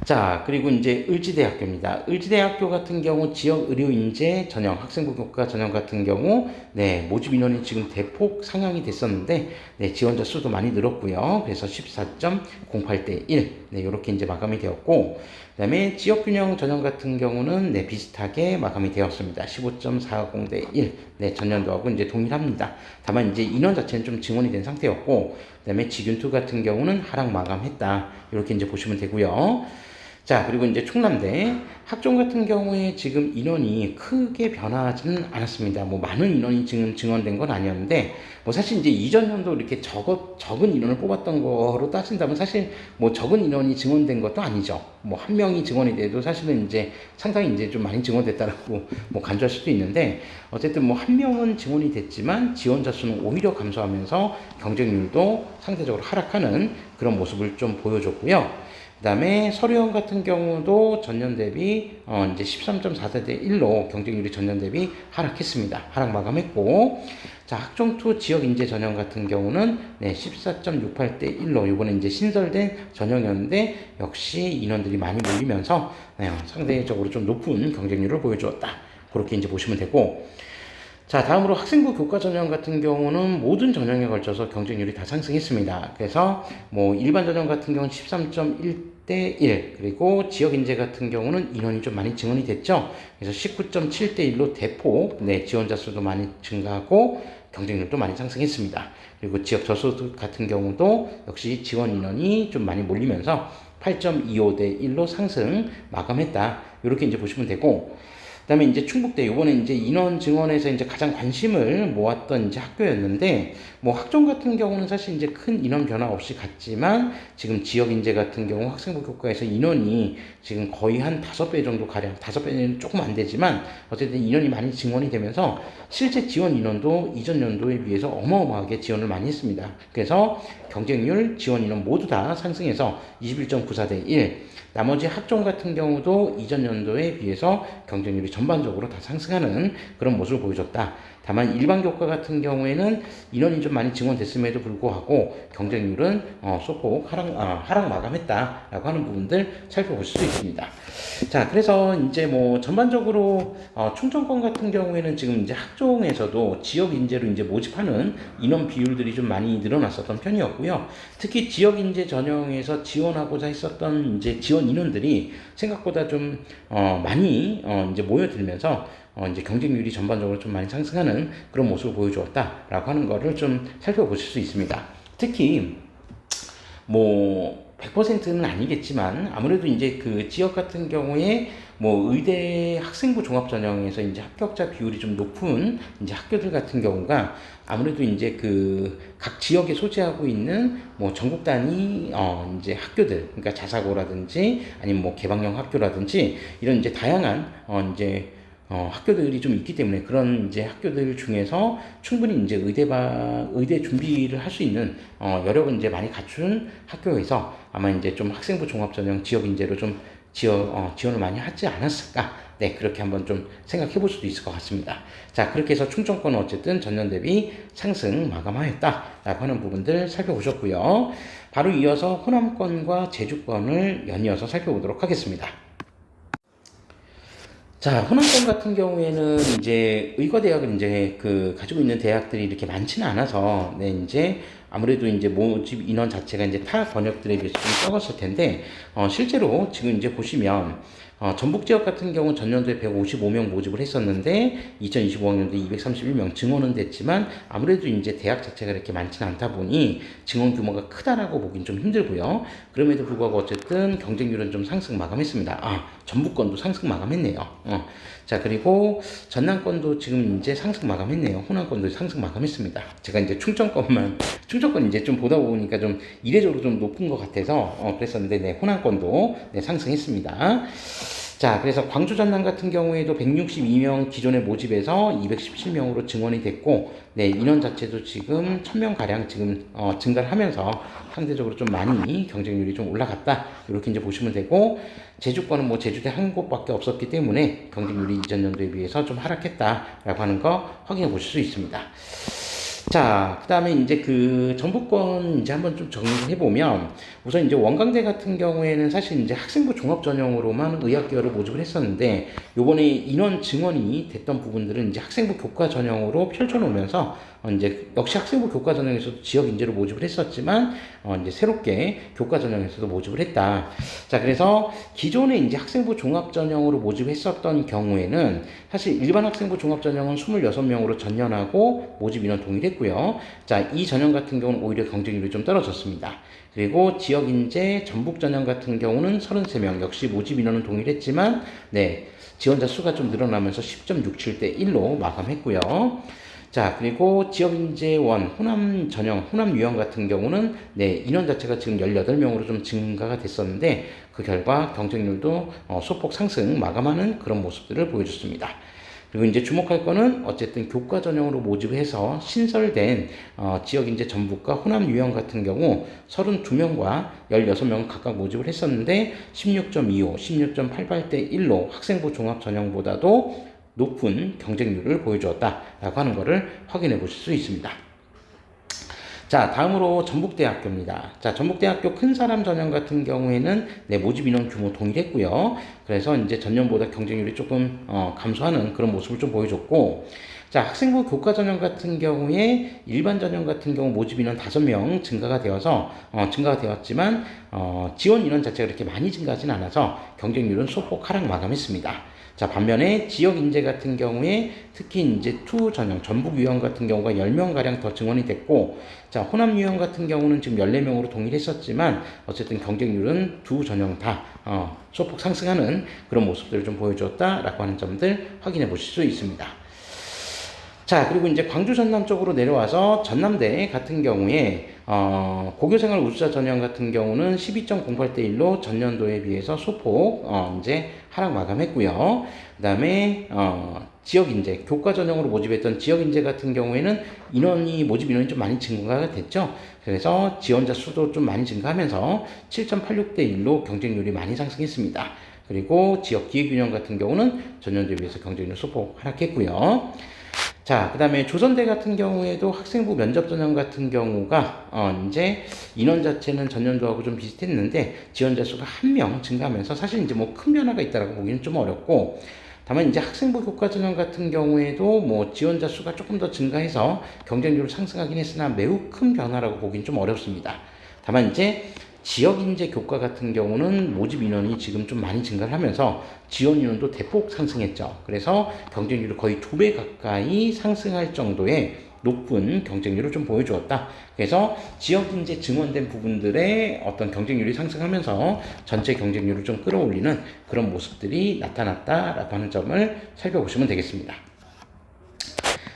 자, 그리고 이제 을지대학교입니다. 을지대학교 같은 경우 지역 의료인재 전형, 학생부 교과 전형 같은 경우, 네, 모집 인원이 지금 대폭 상향이 됐었는데, 네, 지원자 수도 많이 늘었고요. 그래서 14.08대 1, 네, 이렇게 이제 마감이 되었고, 그 다음에 지역균형 전형 같은 경우는, 네, 비슷하게 마감이 되었습니다. 15.40대 1, 네, 전년도하고 이제 동일합니다. 다만 이제 인원 자체는 좀 증원이 된 상태였고, 그 다음에 지균투 같은 경우는 하락 마감했다. 이렇게 이제 보시면 되고요. 자, 그리고 이제 충남대 학종 같은 경우에 지금 인원이 크게 변하지는 않았습니다. 뭐 많은 인원이 지금 증원된 건 아니었는데, 뭐 사실 이제 이전 년도 이렇게 적은 인원을 뽑았던 거로 따진다면 사실 뭐 적은 인원이 증원된 것도 아니죠. 뭐 한 명이 증원이 돼도 사실은 이제 상당히 이제 좀 많이 증원됐다라고 뭐 간주할 수도 있는데, 어쨌든 뭐 한 명은 증원이 됐지만 지원자 수는 오히려 감소하면서 경쟁률도 상대적으로 하락하는 그런 모습을 좀 보여줬고요. 그 그다음에 서류형 같은 경우도 전년 대비 이제 13.4대 1로 경쟁률이 전년 대비 하락했습니다. 하락 마감했고, 자, 학종투 지역 인재 전형 같은 경우는 네, 14.68대 1로 이번에 이제 신설된 전형이었는데 역시 인원들이 많이 몰리면서 네, 상대적으로 좀 높은 경쟁률을 보여주었다. 그렇게 이제 보시면 되고, 자, 다음으로 학생부 교과 전형 같은 경우는 모든 전형에 걸쳐서 경쟁률이 다 상승했습니다. 그래서 뭐 일반 전형 같은 경우는 13.1대 1, 그리고 지역 인재 같은 경우는 인원이 좀 많이 증원이 됐죠. 그래서 19.7대 1로 대폭 네, 지원자 수도 많이 증가하고 경쟁률도 많이 상승했습니다. 그리고 지역 저소득 같은 경우도 역시 지원 인원이 좀 많이 몰리면서 8.25대 1로 상승 마감했다. 이렇게 이제 보시면 되고, 그다음에 이제 충북대 요번에 이제 인원 증원에서 이제 가장 관심을 모았던 이제 학교였는데, 뭐 학종 같은 경우는 사실 이제 큰 인원 변화 없이 갔지만 지금 지역 인재 같은 경우 학생부 교과에서 인원이 지금 거의 한 5배 정도 가량, 5배는 조금 안 되지만 어쨌든 인원이 많이 증원이 되면서 실제 지원 인원도 이전 연도에 비해서 어마어마하게 지원을 많이 했습니다. 그래서 경쟁률, 지원 인원 모두 다 상승해서 21.94대 1. 나머지 학종 같은 경우도 이전 연도에 비해서 경쟁률이 전반적으로 다 상승하는 그런 모습을 보여줬다. 다만 일반 교과 같은 경우에는 인원이 좀 많이 증원됐음에도 불구하고 경쟁률은 소폭 하락 마감했다라고 하는 부분들 살펴보실 수 있습니다. 자, 그래서 이제 뭐 전반적으로 충청권 같은 경우에는 지금 이제 학종에서도 지역 인재로 이제 모집하는 인원 비율들이 좀 많이 늘어났었던 편이었고요. 특히 지역 인재 전형에서 지원하고자 했었던 이제 지원 인원들이 생각보다 좀 많이 이제 모여들면서 이제 경쟁률이 전반적으로 좀 많이 상승하는 그런 모습을 보여주었다라고 하는 거를 좀 살펴보실 수 있습니다. 특히 뭐 100%는 아니겠지만 아무래도 이제 그 지역 같은 경우에 뭐 의대 학생부 종합 전형에서 이제 합격자 비율이 좀 높은 이제 학교들 같은 경우가 아무래도 이제 그 각 지역에 소재하고 있는 뭐 전국 단위 이제 학교들, 그러니까 자사고라든지 아니면 뭐 개방형 학교라든지 이런 이제 다양한 이제 학교들이 좀 있기 때문에 그런 이제 학교들 중에서 충분히 이제 의대 준비를 할 수 있는 여력은 이제 많이 갖춘 학교에서 아마 이제 좀 학생부 종합 전형 지역 인재로 좀 지원을 많이 하지 않았을까? 네, 그렇게 한번 좀 생각해 볼 수도 있을 것 같습니다. 자, 그렇게 해서 충청권은 어쨌든 전년 대비 상승 마감하였다라고 하는 부분들 살펴보셨고요. 바로 이어서 호남권과 제주권을 연이어서 살펴보도록 하겠습니다. 자, 호남권 같은 경우에는 이제 의과대학을 이제 그 가지고 있는 대학들이 이렇게 많지는 않아서, 네, 이제 아무래도 이제 모집 인원 자체가 이제 타 권역들에 비해서 좀 적었을 텐데, 실제로 지금 이제 보시면, 전북 지역 같은 경우 전년도에 155명 모집을 했었는데 2025학년도에 231명 증원은 됐지만 아무래도 이제 대학 자체가 이렇게 많지는 않다 보니 증원 규모가 크다라고 보긴 좀 힘들고요. 그럼에도 불구하고 어쨌든 경쟁률은 좀 상승 마감했습니다. 전북권도 상승 마감했네요. 자, 그리고 전남권도 지금 이제 상승 마감했네요. 호남권도 상승 마감했습니다. 제가 이제 충청권 이제 좀 보다 보니까 좀 이례적으로 좀 높은 것 같아서 그랬었는데, 네, 호남권도 네, 상승했습니다. 자, 그래서 광주 전남 같은 경우에도 162명 기존의 모집에서 217명으로 증원이 됐고, 네, 인원 자체도 지금 1000명 가량 지금 증가를 하면서 상대적으로 좀 많이 경쟁률이 좀 올라갔다. 이렇게 이제 보시면 되고, 제주권은 뭐 제주대 한 곳밖에 없었기 때문에 경쟁률이 이전 연도에 비해서 좀 하락했다라고 하는 거 확인해 보실 수 있습니다. 자, 그 다음에 이제 그 전북권 이제 한번 좀 정리해 보면, 우선 이제 원광대 같은 경우에는 사실 이제 학생부 종합 전형으로만 의학계열을 모집을 했었는데, 요번에 인원 증원이 됐던 부분들은 이제 학생부 교과 전형으로 펼쳐놓으면서 이제 역시 학생부 교과 전형에서도 지역 인재로 모집을 했었지만 이제 새롭게 교과 전형에서도 모집을 했다. 자, 그래서 기존에 이제 학생부 종합 전형으로 모집했었던 경우에는 사실 일반 학생부 종합 전형은 26명으로 전년하고 모집 인원 동일했고요. 자, 이 전형 같은 경우는 오히려 경쟁률이 좀 떨어졌습니다. 그리고 지역 인재 전북 전형 같은 경우는 33명, 역시 모집 인원은 동일했지만 네, 지원자 수가 좀 늘어나면서 10.67대 1로 마감했고요. 자, 그리고 지역인재원 호남 전형, 호남 유형 같은 경우는 네, 인원 자체가 지금 18명으로 좀 증가가 됐었는데 그 결과 경쟁률도 소폭 상승 마감하는 그런 모습들을 보여줬습니다. 그리고 이제 주목할 거는 어쨌든 교과 전형으로 모집해서 신설된 지역 인재 전북과 호남 유형 같은 경우 32명과 16명 각각 모집을 했었는데 16.25, 16.88대 1로 학생부 종합 전형보다도 높은 경쟁률을 보여주었다라고 하는 것을 확인해 보실 수 있습니다. 자, 다음으로 전북대학교입니다. 자, 전북대학교 큰 사람 전형 같은 경우에는 모집 인원 규모 동일했고요. 그래서 이제 전년보다 경쟁률이 조금 감소하는 그런 모습을 좀 보여줬고, 자, 학생부 교과 전형 같은 경우에 일반 전형 같은 경우 모집 인원 5명 증가가 되었지만 지원 인원 자체가 그렇게 많이 증가하진 않아서 경쟁률은 소폭 하락 마감했습니다. 자, 반면에 지역 인재 같은 경우에 특히 이제 투 전형, 전북 유형 같은 경우가 10명가량 더 증원이 됐고, 자, 호남 유형 같은 경우는 지금 14명으로 동일했었지만, 어쨌든 경쟁률은 두 전형 다, 소폭 상승하는 그런 모습들을 좀 보여줬다라고 하는 점들 확인해 보실 수 있습니다. 자, 그리고 이제 광주 전남 쪽으로 내려와서 전남대 같은 경우에 고교생활 우수자 전형 같은 경우는 12.08대 1로 전년도에 비해서 소폭 이제 하락 마감했고요. 그다음에 지역 인재 교과 전형으로 모집했던 지역 인재 같은 경우에는 모집 인원이 좀 많이 증가가 됐죠. 그래서 지원자 수도 좀 많이 증가하면서 7.86대 1로 경쟁률이 많이 상승했습니다. 그리고 지역 기획균형 같은 경우는 전년도에 비해서 경쟁률 소폭 하락했고요. 자, 그 다음에 조선대 같은 경우에도 학생부 면접 전형 같은 경우가 이제 인원 자체는 전년도하고 좀 비슷했는데 지원자 수가 1명 증가하면서 사실 이제 뭐 큰 변화가 있다라고 보기는 좀 어렵고, 다만 이제 학생부 교과 전형 같은 경우에도 뭐 지원자 수가 조금 더 증가해서 경쟁률을 상승하긴 했으나 매우 큰 변화라고 보기는 좀 어렵습니다. 다만 이제 지역 인재 교과 같은 경우는 모집 인원이 지금 좀 많이 증가를 하면서 지원 인원도 대폭 상승했죠. 그래서 경쟁률이 거의 2배 가까이 상승할 정도의 높은 경쟁률을 좀 보여주었다. 그래서 지역 인재 증원된 부분들의 어떤 경쟁률이 상승하면서 전체 경쟁률을 좀 끌어올리는 그런 모습들이 나타났다라고 하는 점을 살펴보시면 되겠습니다.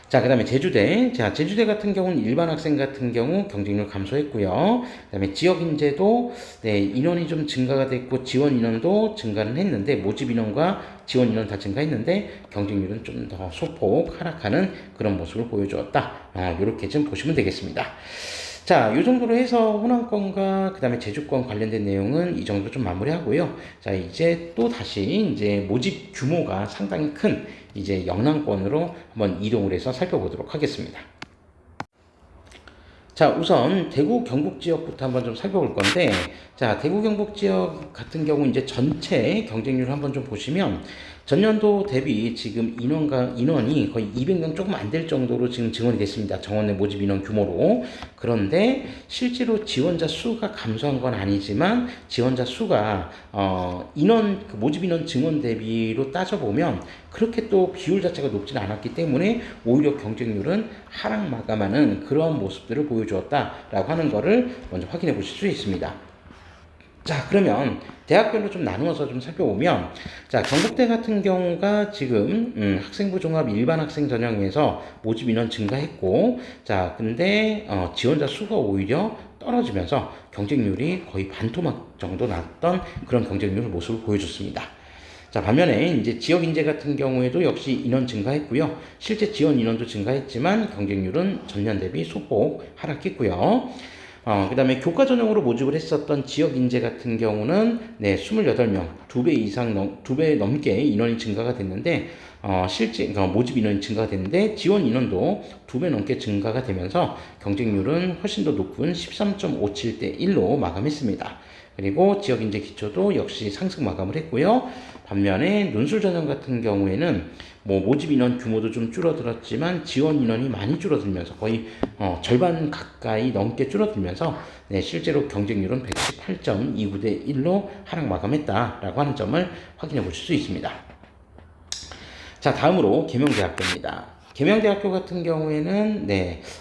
자, 그 다음에 제주대. 자, 제주대 같은 경우는 일반 학생 같은 경우 경쟁률 감소했고요. 그 다음에 지역 인재도 인원이 좀 증가가 됐고 지원 인원도 증가는 했는데 모집 인원과 지원 인원 다 증가했는데 경쟁률은 좀 더 소폭 하락하는 그런 모습을 보여주었다. 이렇게 좀 보시면 되겠습니다. 자, 이 정도로 해서 호남권과 그 다음에 제주권 관련된 내용은 이 정도 좀 마무리하고요. 자, 이제 또 다시 이제 모집 규모가 상당히 큰 이제 영남권으로 한번 이동을 해서 살펴보도록 하겠습니다. 자, 우선 대구 경북 지역부터 한번 좀 살펴볼 건데, 자, 대구 경북 지역 같은 경우 이제 전체 경쟁률을 한번 좀 보시면 전년도 대비 지금 인원이 거의 200명 조금 안 될 정도로 지금 증원이 됐습니다. 정원 내 모집 인원 규모로. 그런데 실제로 지원자 수가 감소한 건 아니지만 지원자 수가 모집 인원 증원 대비로 따져보면 그렇게 또 비율 자체가 높지는 않았기 때문에 오히려 경쟁률은 하락 마감하는 그런 모습들을 보여주었다라고 하는 것을 먼저 확인해 보실 수 있습니다. 자, 그러면 대학별로 좀 나누어서 좀 살펴보면, 자, 경북대 같은 경우가 지금 학생부 종합 일반 학생 전형에서 모집 인원 증가했고, 자, 근데 지원자 수가 오히려 떨어지면서 경쟁률이 거의 반토막 정도 났던 그런 경쟁률 모습을 보여줬습니다. 자, 반면에 이제 지역 인재 같은 경우에도 역시 인원 증가했고요. 실제 지원 인원도 증가했지만 경쟁률은 전년 대비 소폭 하락했고요. 그 다음에 교과 전형으로 모집을 했었던 지역 인재 같은 경우는 28명, 2배 넘게 인원이 증가가 됐는데, 실제, 모집 인원이 증가가 됐는데, 지원 인원도 2배 넘게 증가가 되면서 경쟁률은 훨씬 더 높은 13.57대 1로 마감했습니다. 그리고 지역 인재 기초도 역시 상승 마감을 했고요. 반면에 논술 전형 같은 경우에는 모집 인원 규모도 좀 줄어들었지만 지원 인원이 많이 줄어들면서 거의 절반 가까이 넘게 줄어들면서 실제로 경쟁률은 118.29대 1로 하락 마감했다라고 하는 점을 확인해 보실 수 있습니다. 자, 다음으로 계명대학교입니다. 계명대학교 같은 경우에는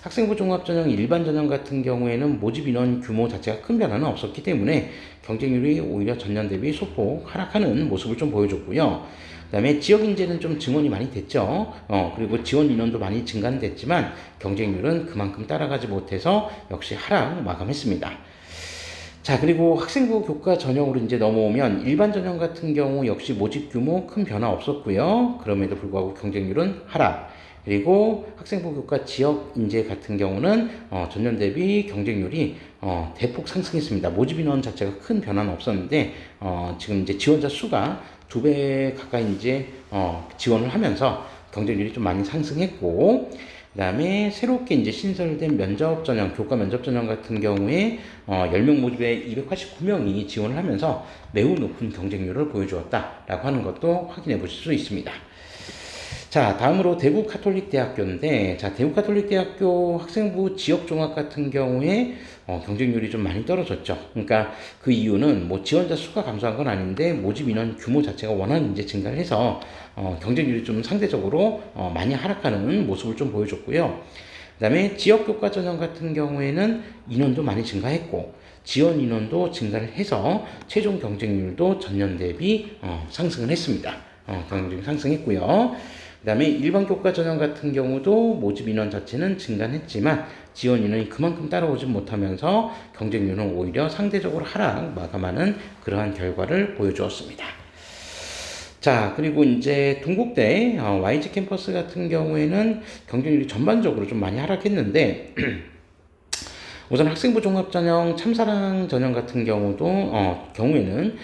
학생부 종합전형 일반 전형 같은 경우에는 모집 인원 규모 자체가 큰 변화는 없었기 때문에 경쟁률이 오히려 전년 대비 소폭 하락하는 모습을 좀 보여줬고요. 그 다음에 지역 인재는 좀 증원이 많이 됐죠. 그리고 지원 인원도 많이 증가는 됐지만 경쟁률은 그만큼 따라가지 못해서 역시 하락 마감했습니다. 자, 그리고 학생부 교과 전형으로 이제 넘어오면 일반 전형 같은 경우 역시 모집 규모 큰 변화 없었고요. 그럼에도 불구하고 경쟁률은 하락. 그리고 학생부 교과 지역 인재 같은 경우는 전년 대비 경쟁률이 대폭 상승했습니다. 모집 인원 자체가 큰 변화는 없었는데 지금 이제 지원자 수가 2배 가까이 이제 지원을 하면서 경쟁률이 좀 많이 상승했고, 그 다음에 새롭게 이제 신설된 면접 전형, 교과 면접 전형 같은 경우에 10명 모집에 289명이 지원을 하면서 매우 높은 경쟁률을 보여주었다라고 하는 것도 확인해 보실 수 있습니다. 자, 다음으로 대구 카톨릭 대학교인데, 자, 대구 카톨릭 대학교 학생부 지역 종합 같은 경우에 경쟁률이 좀 많이 떨어졌죠. 그러니까 그 이유는 뭐 지원자 수가 감소한 건 아닌데 모집 인원 규모 자체가 워낙 이제 증가를 해서 경쟁률이 좀 상대적으로 많이 하락하는 모습을 좀 보여줬고요. 그 다음에 지역 교과 전형 같은 경우에는 인원도 많이 증가했고 지원 인원도 증가를 해서 최종 경쟁률도 전년 대비 상승을 했습니다. 경쟁률이 상승했고요. 그 다음에 일반 교과 전형 같은 경우도 모집 인원 자체는 증가했지만 지원 인원이 그만큼 따라오지 못하면서 경쟁률은 오히려 상대적으로 하락 마감하는 그러한 결과를 보여주었습니다. 자, 그리고 이제 동국대 YG 캠퍼스 같은 경우에는 경쟁률이 전반적으로 좀 많이 하락했는데 우선 학생부 종합전형 참사랑 전형 같은 경우에는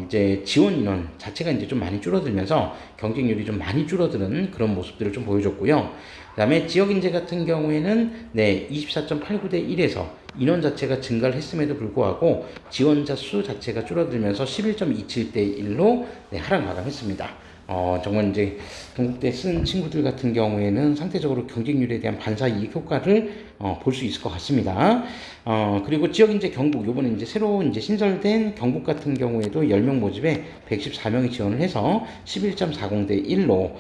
이제 지원 인원 자체가 이제 좀 많이 줄어들면서 경쟁률이 좀 많이 줄어드는 그런 모습들을 좀 보여줬고요. 그 다음에 지역 인재 같은 경우에는 24.89대 1에서 인원 자체가 증가를 했음에도 불구하고 지원자 수 자체가 줄어들면서 11.27대 1로 하락 마감했습니다. 정말 이제 동국대 쓴 친구들 같은 경우에는 상대적으로 경쟁률에 대한 반사 이익 효과를 볼 수 있을 것 같습니다. 그리고 지역 인재 경북, 요번에 이제 새로 이제 신설된 경북 같은 경우에도 10명 모집에 114명이 지원을 해서 11.40대 1로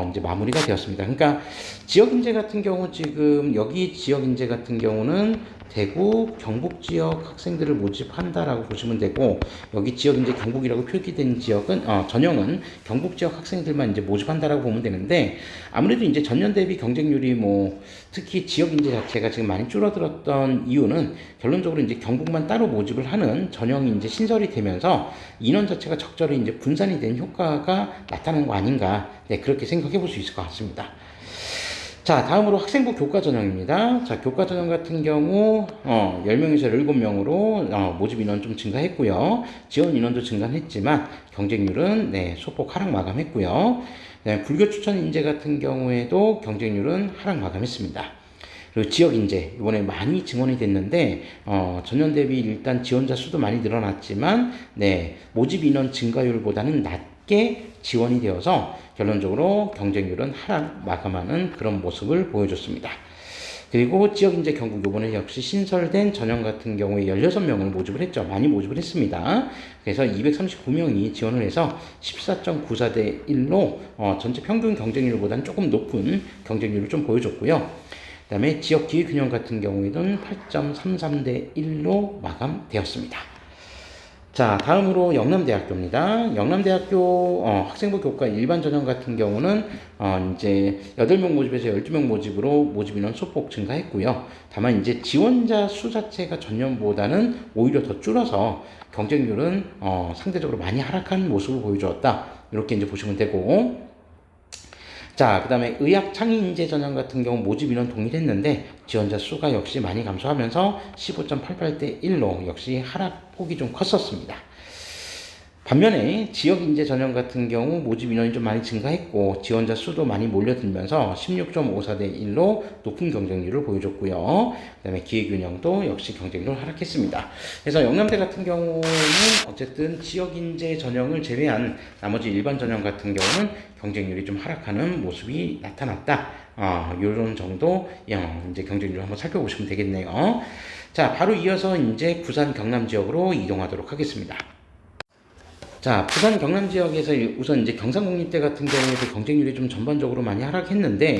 이제 마무리가 되었습니다. 그러니까 지역 인재 같은 경우 지금 여기 지역 인재 같은 경우는 대구, 경북 지역 학생들을 모집한다라고 보시면 되고, 여기 지역 이제 경북이라고 표기된 지역은 전형은 경북 지역 학생들만 이제 모집한다라고 보면 되는데, 아무래도 이제 전년 대비 경쟁률이 뭐 특히 지역 인재 자체가 지금 많이 줄어들었던 이유는 결론적으로 이제 경북만 따로 모집을 하는 전형이 이제 신설이 되면서 인원 자체가 적절히 이제 분산이 된 효과가 나타난 거 아닌가, 그렇게 생각해 볼 수 있을 것 같습니다. 자, 다음으로 학생부 교과 전형입니다. 자, 교과 전형 같은 경우 10명에서 17명으로 모집 인원 좀 증가했고요. 지원 인원도 증가했지만 경쟁률은 소폭 하락 마감했고요. 불교 추천 인재 같은 경우에도 경쟁률은 하락 마감했습니다. 그리고 지역 인재 이번에 많이 증원이 됐는데 전년 대비 일단 지원자 수도 많이 늘어났지만 모집 인원 증가율보다는 낮게 지원이 되어서 결론적으로 경쟁률은 하락 마감하는 그런 모습을 보여줬습니다. 그리고 지역 인재 경북 요번에 역시 신설된 전형 같은 경우에 16명을 모집을 했죠. 많이 모집을 했습니다. 그래서 239명이 지원을 해서 14.94대 1로 전체 평균 경쟁률보다는 조금 높은 경쟁률을 좀 보여줬고요. 그 다음에 지역 기회균형 같은 경우에는 8.33대 1로 마감되었습니다. 자, 다음으로 영남대학교입니다. 영남대학교 학생부 교과 일반 전형 같은 경우는 이제 8명 모집에서 12명 모집으로 모집 인원 소폭 증가했고요. 다만 이제 지원자 수 자체가 전년보다는 오히려 더 줄어서 경쟁률은 상대적으로 많이 하락한 모습을 보여주었다. 이렇게 이제 보시면 되고, 자, 그 다음에 의학 창의인재 전형 같은 경우 모집 인원 동일했는데 지원자 수가 역시 많이 감소하면서 15.88대 1로 역시 하락폭이 좀 컸었습니다. 반면에 지역인재 전형 같은 경우 모집 인원이 좀 많이 증가했고 지원자 수도 많이 몰려들면서 16.54대 1로 높은 경쟁률을 보여줬고요. 그 다음에 기회균형도 역시 경쟁률 하락했습니다. 그래서 영남대 같은 경우는 어쨌든 지역인재 전형을 제외한 나머지 일반 전형 같은 경우는 경쟁률이 좀 하락하는 모습이 나타났다. 요런 정도 이제 경쟁률을 한번 살펴보시면 되겠네요. 자, 바로 이어서 이제 부산 경남 지역으로 이동하도록 하겠습니다. 자, 부산 경남 지역에서 우선 이제 경상국립대 같은 경우에도 경쟁률이 좀 전반적으로 많이 하락했는데,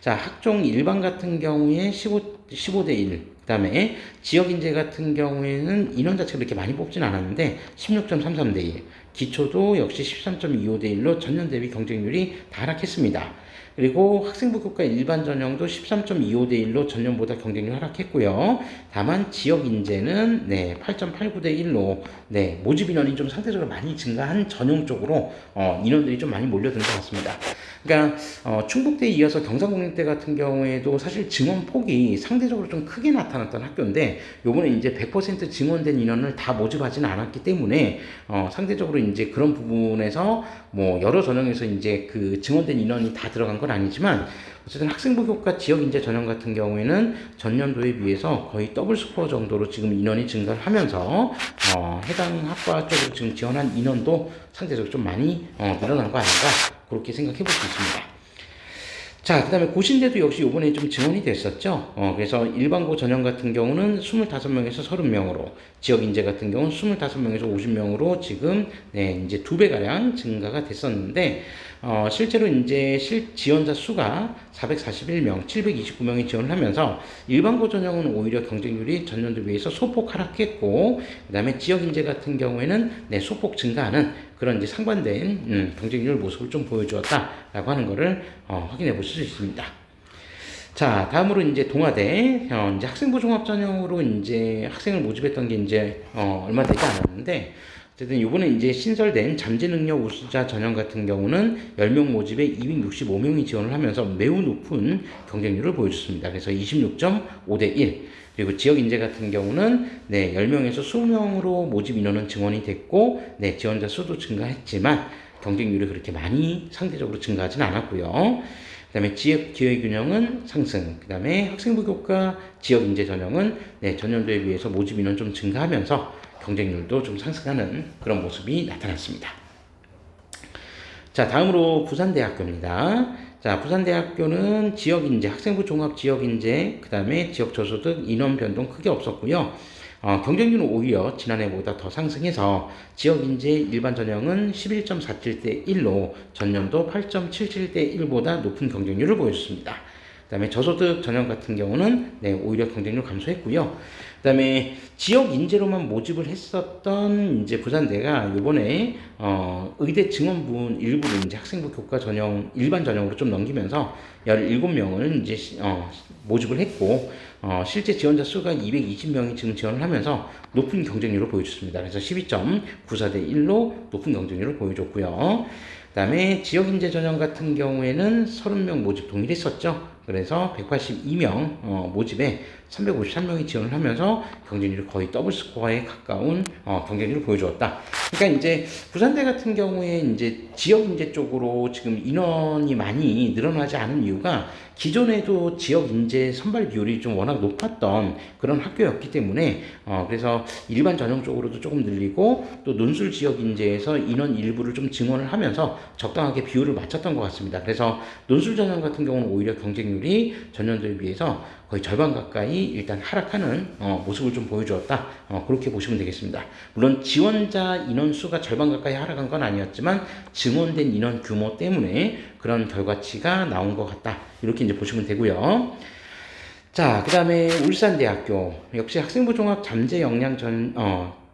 자, 학종 일반 같은 경우에 15대 1, 그 다음에 지역인재 같은 경우에는 인원 자체가 그렇게 많이 뽑진 않았는데 16.33 대 1, 기초도 역시 13.25 대 1로 전년 대비 경쟁률이 하락했습니다. 그리고 학생부 교과 일반 전형도 13.25 대 1로 전년보다 경쟁률 하락했고요. 다만 지역 인재는 8.89 대 1로 모집 인원이 좀 상대적으로 많이 증가한 전형 쪽으로 인원들이 좀 많이 몰려든 것 같습니다. 그러니까 충북대에 이어서 경상국립대 같은 경우에도 사실 증원 폭이 상대적으로 좀 크게 나타났던 학교인데 요번에 이제 100% 증원된 인원을 다 모집하지는 않았기 때문에 상대적으로 이제 그런 부분에서 뭐 여러 전형에서 이제 그 증원된 인원이 다 들어간 건 아니지만 어쨌든 학생부 교과 지역 인재 전형 같은 경우에는 전년도에 비해서 거의 더블 스코어 정도로 지금 인원이 증가를 하면서 해당 학과 쪽으로 지금 지원한 인원도 상대적으로 좀 많이 늘어난 거 아닌가 그렇게 생각해 볼 수 있습니다. 자, 그 다음에 고신대도 역시 이번에 좀 증원이 됐었죠. 그래서 일반고 전형 같은 경우는 25명에서 30명으로, 지역인재 같은 경우는 25명에서 50명으로 지금, 이제 2배가량 증가가 됐었는데, 실제로 이제 지원자 수가 441명, 729명이 지원을 하면서 일반고 전형은 오히려 경쟁률이 전년도 비해서 소폭 하락했고, 그 다음에 지역인재 같은 경우에는 소폭 증가하는 그런 이제 상반된 경쟁률 모습을 좀 보여주었다라고 하는 것을 확인해 보실 수 있습니다. 자, 다음으로 이제 동아대 이제 학생부 종합 전형으로 이제 학생을 모집했던 게 이제 얼마 되지 않았는데 어쨌든 이번에 이제 신설된 잠재능력 우수자 전형 같은 경우는 10명 모집에 265명이 지원을 하면서 매우 높은 경쟁률을 보여줬습니다. 그래서 26.5 대 1. 그리고 지역인재 같은 경우는 10명에서 20명으로 모집 인원은 증원이 됐고 지원자 수도 증가했지만 경쟁률이 그렇게 많이 상대적으로 증가하지는 않았고요. 그 다음에 지역 기회균형은 상승, 그 다음에 학생부 교과 지역인재 전형은 전년도에 비해서 모집 인원 좀 증가하면서 경쟁률도 좀 상승하는 그런 모습이 나타났습니다. 자, 다음으로 부산대학교입니다. 자, 부산대학교는 지역인재, 학생부 종합 지역인재, 그 다음에 지역 저소득 인원 변동 크게 없었고요. 경쟁률은 오히려 지난해보다 더 상승해서 지역인재 일반 전형은 11.47대 1로 전년도 8.77대 1보다 높은 경쟁률을 보여줬습니다. 그 다음에 저소득 전형 같은 경우는 오히려 경쟁률 감소했고요. 그 다음에 지역 인재로만 모집을 했었던 이제 부산대가 요번에 의대 증원분 일부를 이제 학생부 교과 전형 일반 전형으로 좀 넘기면서 17명을 이제 모집을 했고 실제 지원자 수가 220명이 지금 지원을 하면서 높은 경쟁률을 보여줬습니다. 그래서 12.94대 1로 높은 경쟁률을 보여줬고요. 그 다음에 지역인재 전형 같은 경우에는 30명 모집 동일했었죠. 그래서 182명 모집에 353명이 지원을 하면서 경쟁률이 거의 더블 스코어에 가까운 경쟁률을 보여주었다. 그러니까 이제 부산대 같은 경우에 이제 지역인재 쪽으로 지금 인원이 많이 늘어나지 않은 이유가 기존에도 지역인재 선발 비율이 좀 워낙 높았던 그런 학교였기 때문에 그래서 일반 전형 쪽으로도 조금 늘리고 또 논술 지역인재에서 인원 일부를 좀 증원을 하면서 적당하게 비율을 맞췄던 것 같습니다. 그래서 논술 전형 같은 경우는 오히려 경쟁률이 전년도에 비해서 거의 절반 가까이 일단 하락하는 모습을 좀 보여주었다. 그렇게 보시면 되겠습니다. 물론 지원자 인원수가 절반 가까이 하락한 건 아니었지만 증원된 인원 규모 때문에 그런 결과치가 나온 것 같다. 이렇게 이제 보시면 되고요. 자, 그 다음에 울산대학교 역시 학생부 종합 잠재 역량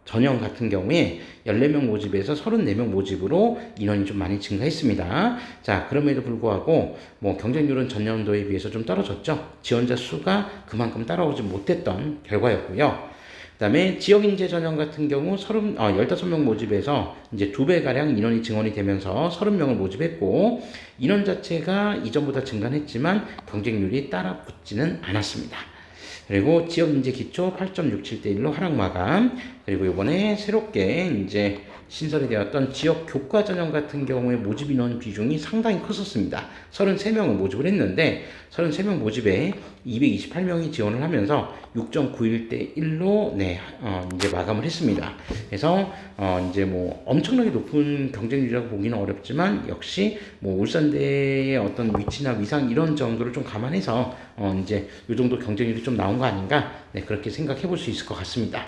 전형 같은 경우에 14명 모집에서 34명 모집으로 인원이 좀 많이 증가했습니다. 자, 그럼에도 불구하고 뭐 경쟁률은 전년도에 비해서 좀 떨어졌죠. 지원자 수가 그만큼 따라오지 못했던 결과였고요. 그 다음에 지역인재 전형 같은 경우 15명 모집에서 이제 2배가량 인원이 증원이 되면서 30명을 모집했고 인원 자체가 이전보다 증가했지만 경쟁률이 따라 붙지는 않았습니다. 그리고 지역인재 기초 8.67대 1로 하락 마감. 그리고 이번에 새롭게 이제 신설이 되었던 지역 교과 전형 같은 경우에 모집 인원 비중이 상당히 컸었습니다. 33명을 모집을 했는데 33명 모집에 228명이 지원을 하면서 6.91대 1로 이제 마감을 했습니다. 그래서 이제 뭐 엄청나게 높은 경쟁률이라고 보기는 어렵지만 역시 뭐 울산대의 어떤 위치나 위상 이런 정도를 좀 감안해서 이제 이 정도 경쟁률이 좀 나온 거 아닌가 그렇게 생각해 볼 수 있을 것 같습니다.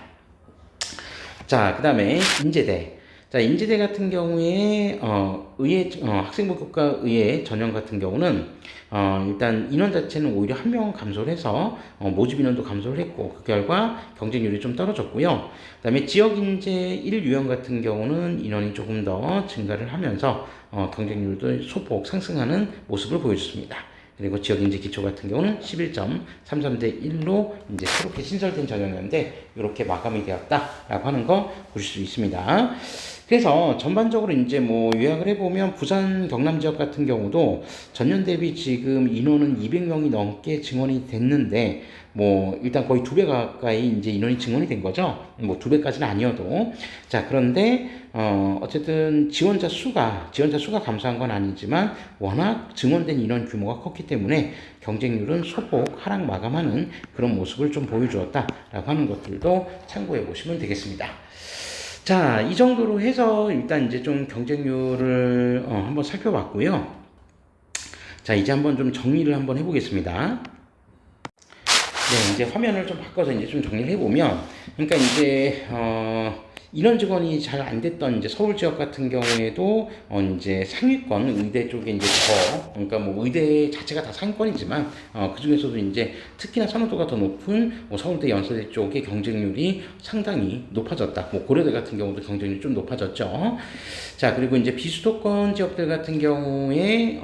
자, 그 다음에 인제대. 자, 인지대 같은 경우에 학생부 교과 의회 전형 같은 경우는 일단 인원 자체는 오히려 한 명 감소를 해서 모집 인원도 감소를 했고 그 결과 경쟁률이 좀 떨어졌고요. 그다음에 지역 인재 1유형 같은 경우는 인원이 조금 더 증가를 하면서 경쟁률도 소폭 상승하는 모습을 보여줬습니다. 그리고 지역인재 기초 같은 경우는 11.33대 1로 이제 새롭게 신설된 전형이었는데 이렇게 마감이 되었다라고 하는 거 보실 수 있습니다. 그래서 전반적으로 이제 뭐 요약을 해보면 부산 경남 지역 같은 경우도 전년 대비 지금 인원은 200명이 넘게 증원이 됐는데 뭐 일단 거의 2배 가까이 이제 인원이 증원이 된 거죠. 뭐 2배까지는 아니어도. 자, 그런데 어쨌든 지원자 수가 감소한 건 아니지만 워낙 증원된 인원 규모가 컸기 때문에 경쟁률은 소폭 하락 마감하는 그런 모습을 좀 보여주었다라고 하는 것들도 참고해 보시면 되겠습니다. 자, 이 정도로 해서 일단 이제 좀 경쟁률을 한번 살펴봤고요. 자, 이제 한번 좀 정리를 한번 해보겠습니다. 네, 이제 화면을 좀 바꿔서 이제 좀 정리를 해보면, 그러니까 이제, 인원 지원이 잘 안 됐던 이제 서울 지역 같은 경우에도, 이제 상위권 의대 쪽에 이제 그러니까 뭐 의대 자체가 다 상위권이지만, 그 중에서도 이제 특히나 선호도가 더 높은 뭐 서울대, 연세대 쪽의 경쟁률이 상당히 높아졌다. 뭐 고려대 같은 경우도 경쟁률이 좀 높아졌죠. 자, 그리고 이제 비수도권 지역들 같은 경우에,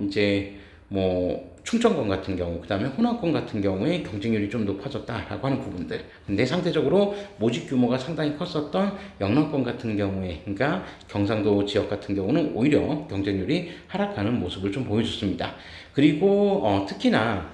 이제 뭐 충청권 같은 경우, 그 다음에 호남권 같은 경우에 경쟁률이 좀 높아졌다라고 하는 부분들. 근데 상대적으로 모집 규모가 상당히 컸었던 영남권 같은 경우에, 그러니까 경상도 지역 같은 경우는 오히려 경쟁률이 하락하는 모습을 좀 보여줬습니다. 그리고 특히나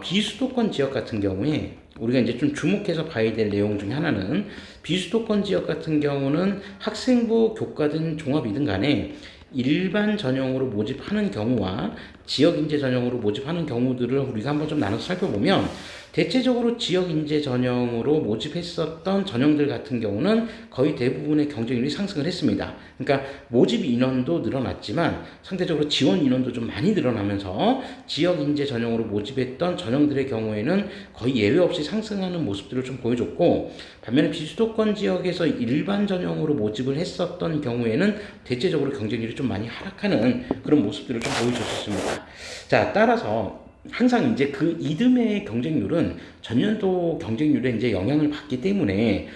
비수도권 지역 같은 경우에 우리가 이제 좀 주목해서 봐야 될 내용 중에 하나는 비수도권 지역 같은 경우는 학생부 교과든 종합이든 간에 일반 전형으로 모집하는 경우와 지역인재 전형으로 모집하는 경우들을 우리가 한번 좀 나눠서 살펴보면 대체적으로 지역인재 전형으로 모집했었던 전형들 같은 경우는 거의 대부분의 경쟁률이 상승을 했습니다. 그러니까 모집 인원도 늘어났지만 상대적으로 지원 인원도 좀 많이 늘어나면서 지역인재 전형으로 모집했던 전형들의 경우에는 거의 예외 없이 상승하는 모습들을 좀 보여줬고, 반면에 비수도권 지역에서 일반 전형으로 모집을 했었던 경우에는 대체적으로 경쟁률이 좀 많이 하락하는 그런 모습들을 좀 보여줬습니다. 자, 따라서 항상 이제 그 이듬해의 경쟁률은 전년도 경쟁률에 이제 영향을 받기 때문에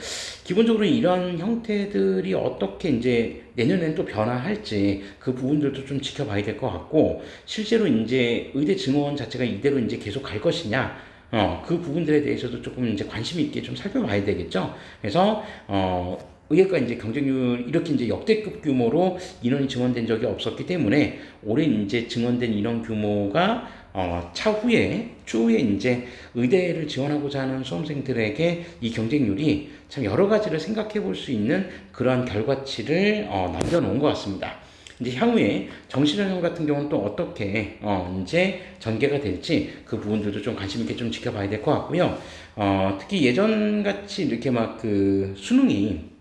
기본적으로 이런 형태들이 어떻게 이제 내년에는 또 변화할지 그 부분들도 좀 지켜봐야 될 것 같고, 실제로 이제 의대 증원 자체가 이대로 이제 계속 갈 것이냐, 그 부분들에 대해서도 조금 이제 관심 있게 좀 살펴봐야 되겠죠. 그래서, 의학과 이제 경쟁률 이렇게 이제 역대급 규모로 인원이 증원된 적이 없었기 때문에 올해 이제 증원된 인원 규모가 추후에 이제 의대를 지원하고자 하는 수험생들에게 이 경쟁률이 참 여러 가지를 생각해 볼 수 있는 그런 결과치를 남겨놓은 것 같습니다. 이제 향후에 정시전형 같은 경우는 또 어떻게 이제 전개가 될지 그 부분들도 좀 관심 있게 좀 지켜봐야 될 것 같고요. 특히 예전 같이 이렇게 막 그 수능이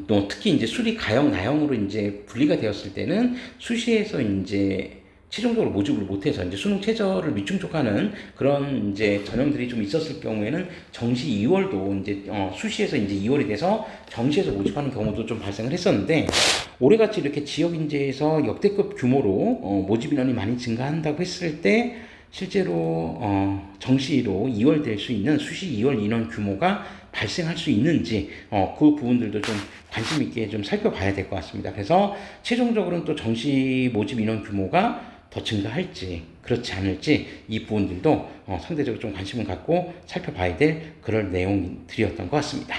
또 특히 이제 수리 가형, 나형으로 이제 분리가 되었을 때는 수시에서 이제 최종적으로 모집을 못해서 이제 수능 최저를 밑중촉하는 그런 이제 전형들이 좀 있었을 경우에는 정시 2월도 이제 수시에서 이제 2월이 돼서 정시에서 모집하는 경우도 좀 발생을 했었는데, 올해같이 이렇게 지역 인재에서 역대급 규모로 모집 인원이 많이 증가한다고 했을 때 실제로 정시로 2월 될 수 있는 수시 2월 인원 규모가 발생할 수 있는지 그 부분들도 좀 관심 있게 좀 살펴봐야 될 것 같습니다. 그래서 최종적으로는 또 정시 모집 인원 규모가 더 증가할지 그렇지 않을지 이 부분들도 상대적으로 좀 관심을 갖고 살펴봐야 될 그런 내용들이었던 것 같습니다.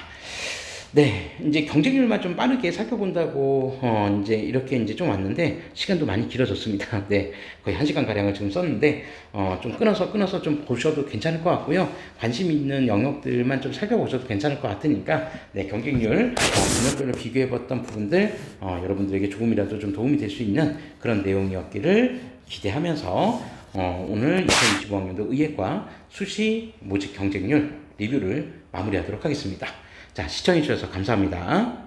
네, 이제 경쟁률만 좀 빠르게 살펴본다고 이제 이렇게 이제 좀 왔는데 시간도 많이 길어졌습니다. 네, 거의 1시간 가량을 지금 썼는데 좀 끊어서 좀 보셔도 괜찮을 것 같고요. 관심 있는 영역들만 좀 살펴보셔도 괜찮을 것 같으니까 네, 경쟁률 분야별로 비교해봤던 부분들 여러분들에게 조금이라도 좀 도움이 될 수 있는 그런 내용이었기를 기대하면서 오늘 2025학년도 의예과 수시 모집 경쟁률 리뷰를 마무리하도록 하겠습니다. 자, 시청해주셔서 감사합니다.